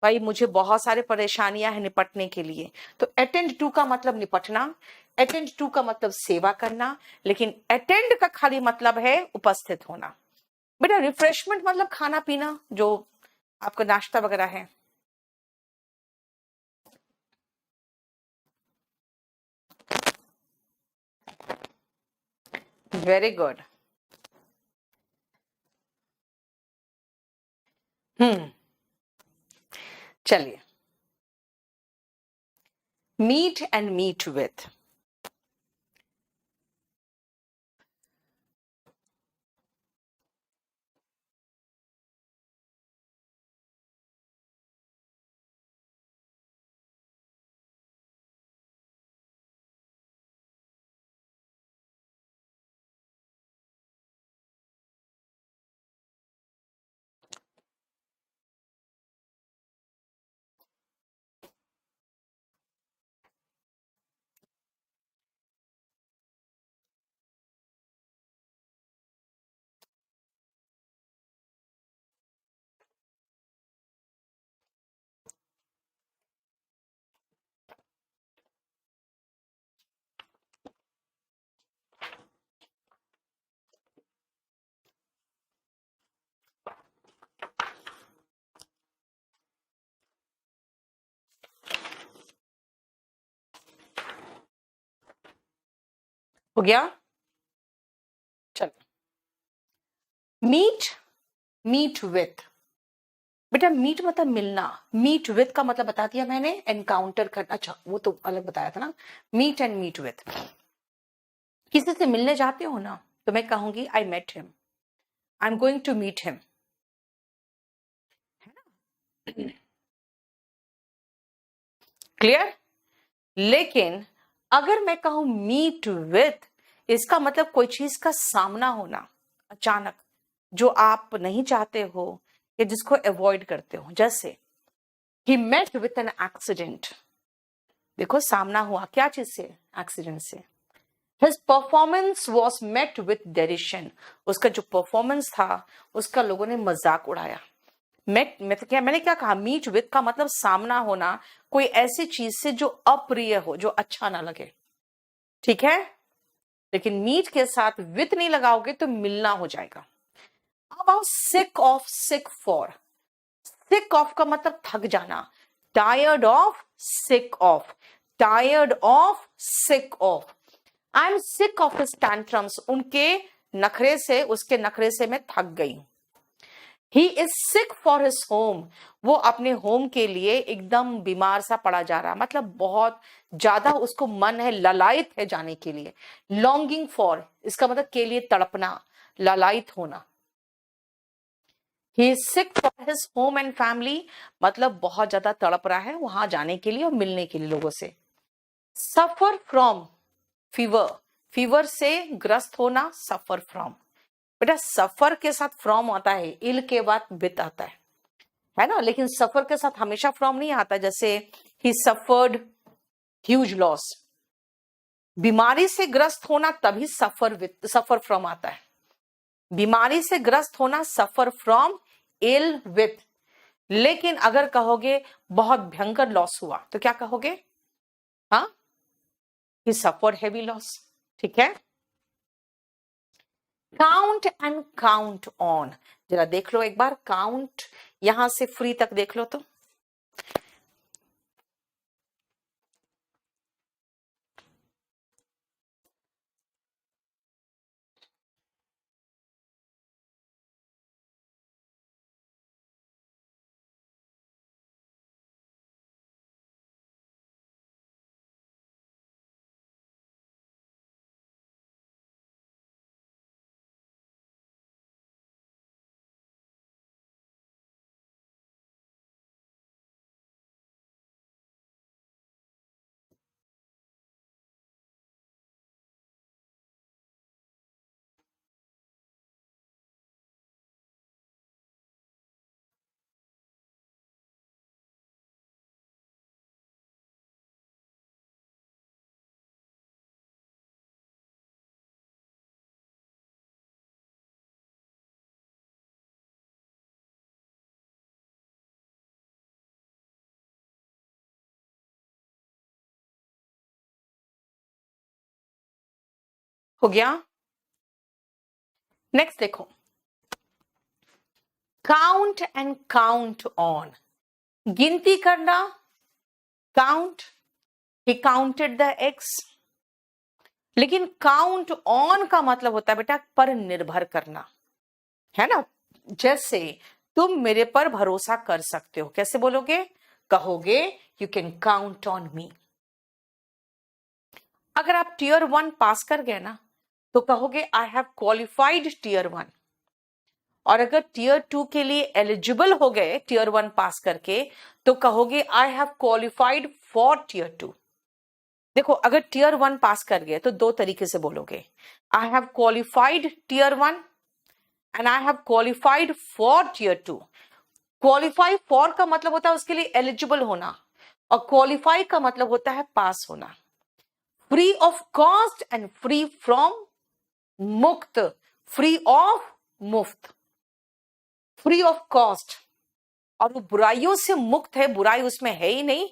भाई मुझे बहुत सारे परेशानियां हैं निपटने के लिए। तो अटेंड टू का मतलब निपटना, अटेंड टू का मतलब सेवा करना, लेकिन अटेंड का खाली मतलब है उपस्थित होना। बेटा रिफ्रेशमेंट मतलब खाना पीना, जो आपका नाश्ता वगैरह है। Very good. चलिए, मीट एंड मीट विथ। हो गया? चलो, मीट मीट विथ। बेटा मीट मतलब मिलना, मीट विथ का मतलब बता दिया मैंने, एनकाउंटर करना। अच्छा वो तो अलग बताया था ना। मीट एंड मीट विथ, किसी से मिलने जाते हो ना तो मैं कहूंगी I met him, I am going to meet him. Clear? लेकिन अगर मैं कहूं मीट विथ, इसका मतलब कोई चीज का सामना होना अचानक, जो आप नहीं चाहते हो या जिसको अवॉइड करते हो। जैसे he met with an accident, देखो सामना हुआ क्या चीज से? एक्सीडेंट से। His performance was met with derision, उसका जो परफॉर्मेंस था उसका लोगों ने मजाक उड़ाया। मैंने क्या कहा? मीट विथ का मतलब सामना होना कोई ऐसी चीज से जो अप्रिय हो, जो अच्छा ना लगे, ठीक है? लेकिन मीट के साथ विथ नहीं लगाओगे तो मिलना हो जाएगा। अब आओ sick of, sick for. Sick of का मतलब थक जाना, tired of, sick of, tired of, sick of. I am sick of his tantrums, उनके नखरे से, उसके नखरे से मैं थक गई हूं। He is sick for his home, वो अपने होम के लिए एकदम बीमार सा पड़ा जा रहा, मतलब बहुत ज्यादा उसको मन है, ललायत है जाने के लिए। लॉन्गिंग फॉर, इसका मतलब के लिए तड़पना, ललायत होना। He is sick for his home and family, मतलब बहुत ज्यादा तड़प रहा है वहां जाने के लिए और मिलने के लिए लोगों से। सफर फ्रॉम, फीवर, फीवर से ग्रस्त होना, सफर फ्रॉम। बेटा सफर के साथ फ्रॉम आता है, इल के बाद विथ आता है ना? लेकिन सफर के साथ हमेशा फ्रॉम नहीं आता। जैसे ही सफर्ड ह्यूज लॉस, बीमारी से ग्रस्त होना तभी सफर विथ, सफर फ्रॉम आता है। बीमारी से ग्रस्त होना सफर फ्रॉम, इल विथ। लेकिन अगर कहोगे बहुत भयंकर लॉस हुआ तो क्या कहोगे? हाँ, ही सफर्ड हेवी लॉस, ठीक है? काउंट एंड काउंट ऑन, जरा देख लो एक बार, काउंट यहां से फ्री तक देख लो तो। हो गया? नेक्स्ट देखो, काउंट एंड काउंट ऑन, गिनती करना, count, he counted the eggs. लेकिन काउंट ऑन का मतलब होता है बेटा पर निर्भर करना, है ना? जैसे तुम मेरे पर भरोसा कर सकते हो, कैसे बोलोगे? कहोगे you can count on me. अगर आप टीयर 1 पास कर गए ना तो कहोगे आई हैव क्वालिफाइड टीयर 1। और अगर टीयर 2 के लिए एलिजिबल हो गए टीयर 1 पास करके तो कहोगे I have qualified for tier 2। देखो अगर टीयर 1 पास कर गए तो दो तरीके से बोलोगे, I have qualified tier 1 and I have qualified for tier 2। Qualify for का मतलब होता है उसके लिए एलिजिबल होना, और क्वालिफाई का मतलब होता है पास होना। Free of cost and free from, मुक्त, फ्री ऑफ, मुफ्त, फ्री ऑफ कॉस्ट, और वो बुराइयों से मुक्त है, बुराई उसमें है ही नहीं,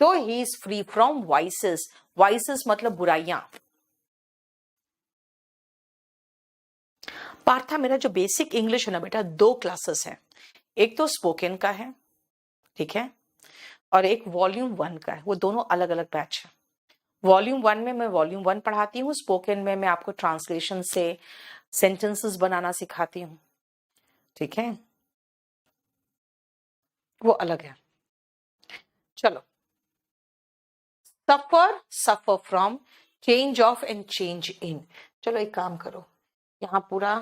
तो he is free from vices. Vices मतलब बुराइयां। पार्था, मेरा जो बेसिक इंग्लिश है ना बेटा, 2 क्लासेस है, एक तो स्पोकन का है, ठीक है, और एक वॉल्यूम 1 का है। वो दोनों अलग अलग बैच है। वॉल्यूम 1 में मैं वॉल्यूम 1 पढ़ाती हूँ, स्पोकन में मैं आपको ट्रांसलेशन से सेंटेंसेस बनाना सिखाती हूँ, ठीक है, वो अलग है। चलो, suffer, suffer from, change of and change in. चलो एक काम करो, यहाँ पूरा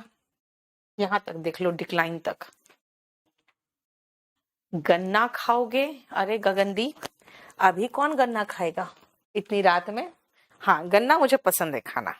यहां तक देख लो, डिक्लाइन तक। गन्ना खाओगे, अरे गगनदी, अभी कौन गन्ना खाएगा इतनी रात में? हाँ, गन्ना मुझे पसंद है खाना।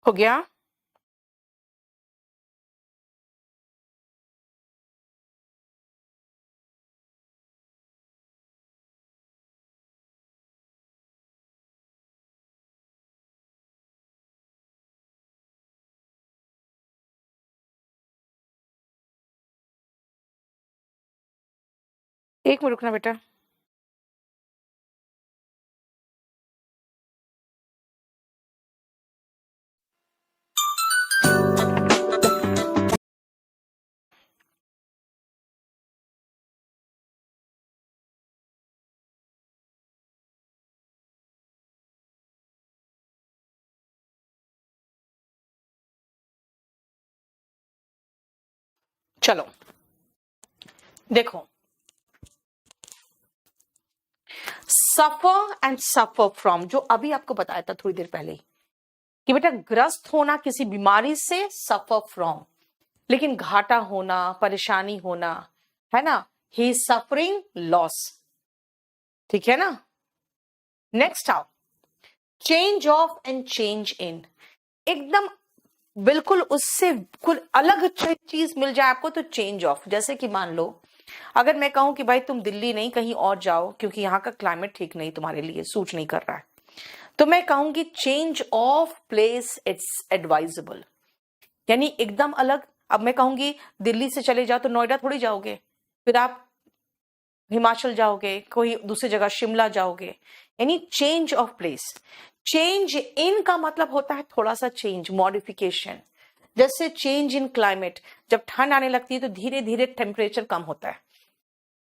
हो गया? एक मिनट रुकना बेटा। चलो देखो, सफर एंड सफर फ्रॉम, जो अभी आपको बताया था थोड़ी देर पहले कि बेटा ग्रस्त होना किसी बीमारी से, सफर फ्रॉम, लेकिन घाटा होना, परेशानी होना, है ना, ही सफरिंग लॉस। ठीक है ना? नेक्स्ट आओ, चेंज ऑफ एंड चेंज इन, एकदम बिल्कुल उससे कुछ अलग चीज मिल जाए आपको तो चेंज ऑफ। जैसे कि मान लो अगर मैं कहूं कि भाई तुम दिल्ली नहीं कहीं और जाओ क्योंकि यहाँ का क्लाइमेट ठीक नहीं, तुम्हारे लिए सूट नहीं कर रहा है, तो मैं कहूंगी change of place it's advisable, यानी एकदम अलग। अब मैं कहूंगी दिल्ली से चले जाओ तो नोएडा थोड़ी जाओगे, फिर आप हिमाचल जाओगे, कोई दूसरी जगह शिमला जाओगे, यानी change of place. Change in का मतलब होता है थोड़ा सा चेंज, मॉडिफिकेशन। जैसे चेंज इन क्लाइमेट, जब ठंड आने लगती है तो धीरे धीरे टेम्परेचर कम होता है,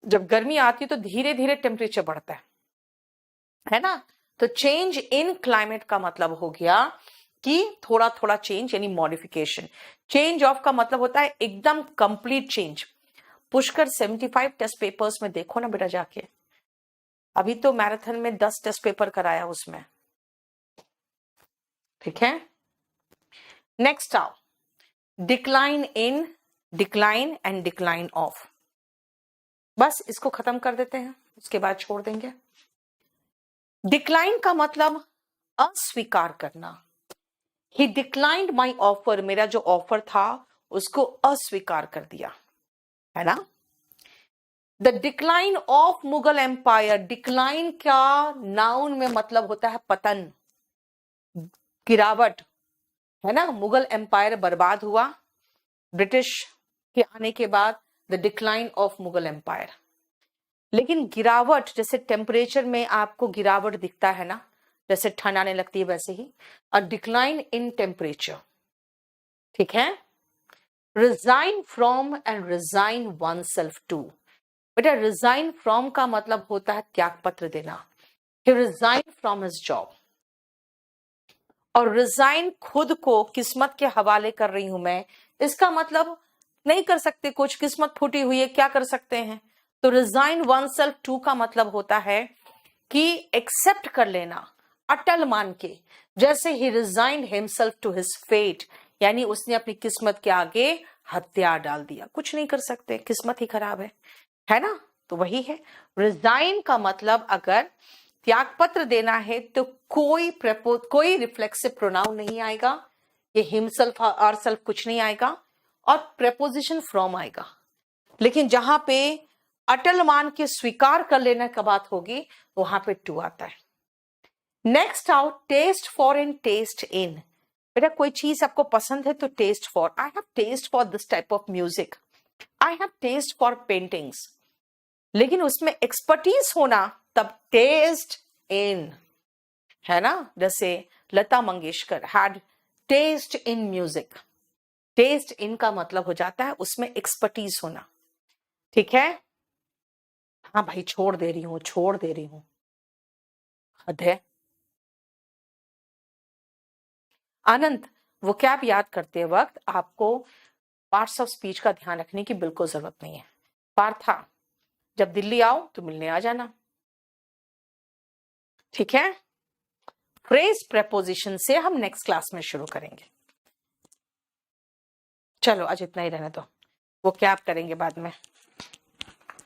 जब गर्मी आती है तो धीरे धीरे टेम्परेचर बढ़ता है ना? तो चेंज इन क्लाइमेट का मतलब हो गया कि थोड़ा थोड़ा चेंज, यानी मॉडिफिकेशन। चेंज ऑफ का मतलब होता है एकदम complete change. Pushkar 75 test papers में देखो ना बेटा जाके, अभी तो मैराथन में 10 टेस्ट पेपर कराया उसमें। ठीक है? नेक्स्ट आओ, decline in, decline and decline of. बस इसको खत्म कर देते हैं, उसके बाद छोड़ देंगे। डिक्लाइन का मतलब अस्वीकार करना। ही डिक्लाइंड माई ऑफर, मेरा जो ऑफर था उसको अस्वीकार कर दिया, है ना? The decline of Mughal empire, decline का नाउन में मतलब होता है पतन, गिरावट, है ना? मुगल एम्पायर बर्बाद हुआ ब्रिटिश के आने के बाद, the decline of Mughal empire. लेकिन गिरावट, जैसे टेम्परेचर में आपको गिरावट दिखता है ना, जैसे ठंड आने लगती है वैसे ही, अ डिक्लाइन इन टेम्परेचर। ठीक है? Resign from and resign oneself to. बेटा रिजाइन फ्रॉम का मतलब होता है त्याग पत्र देना। ही रिजाइन फ्रॉम हिज जॉब। और रिजाइन खुद को किस्मत के हवाले कर रही हूं मैं, इसका मतलब नहीं कर सकते कुछ, किस्मत फूटी हुई है, क्या कर सकते हैं? तो रिजाइन वन सेल्फ टू का मतलब होता है कि एक्सेप्ट कर लेना, अटल मान के। जैसे he resign himself to his fate, यानी उसने अपनी किस्मत के आगे हथियार डाल दिया, कुछ नहीं कर सकते, किस्मत ही खराब है ना? तो वही है रिजाइन का मतलब। अगर त्यागपत्र देना है तो कोई रिफ्लेक्सिव प्रोनाउन नहीं आएगा, ये हिमसेल्फ और सेल्फ कुछ नहीं आएगा, और प्रेपोजिशन फ्रॉम आएगा। लेकिन जहां पे अटल मान के स्वीकार कर लेने की बात होगी वहां पे टू आता है। नेक्स्ट आओ taste for and taste in. बेटा कोई चीज आपको पसंद है तो taste for, I have taste for this type of music, I have taste for paintings. लेकिन उसमें एक्सपर्टीज होना तब टेस्ट इन, है ना। जैसे Lata Mangeshkar had taste in music. Taste in का मतलब हो जाता है उसमें एक्सपर्टीज होना। ठीक है, हाँ भाई छोड़ दे रही हूं, छोड़ दे रही हूं, हद है। आनंद, वो कैब याद करते वक्त आपको पार्ट्स ऑफ स्पीच का ध्यान रखने की बिल्कुल जरूरत नहीं है। पार्था, जब दिल्ली आओ तो मिलने आ जाना। ठीक है, फ्रेज प्रेपोजिशन से हम नेक्स्ट क्लास में शुरू करेंगे। चलो आज इतना ही रहने दो, वो कैब करेंगे बाद में।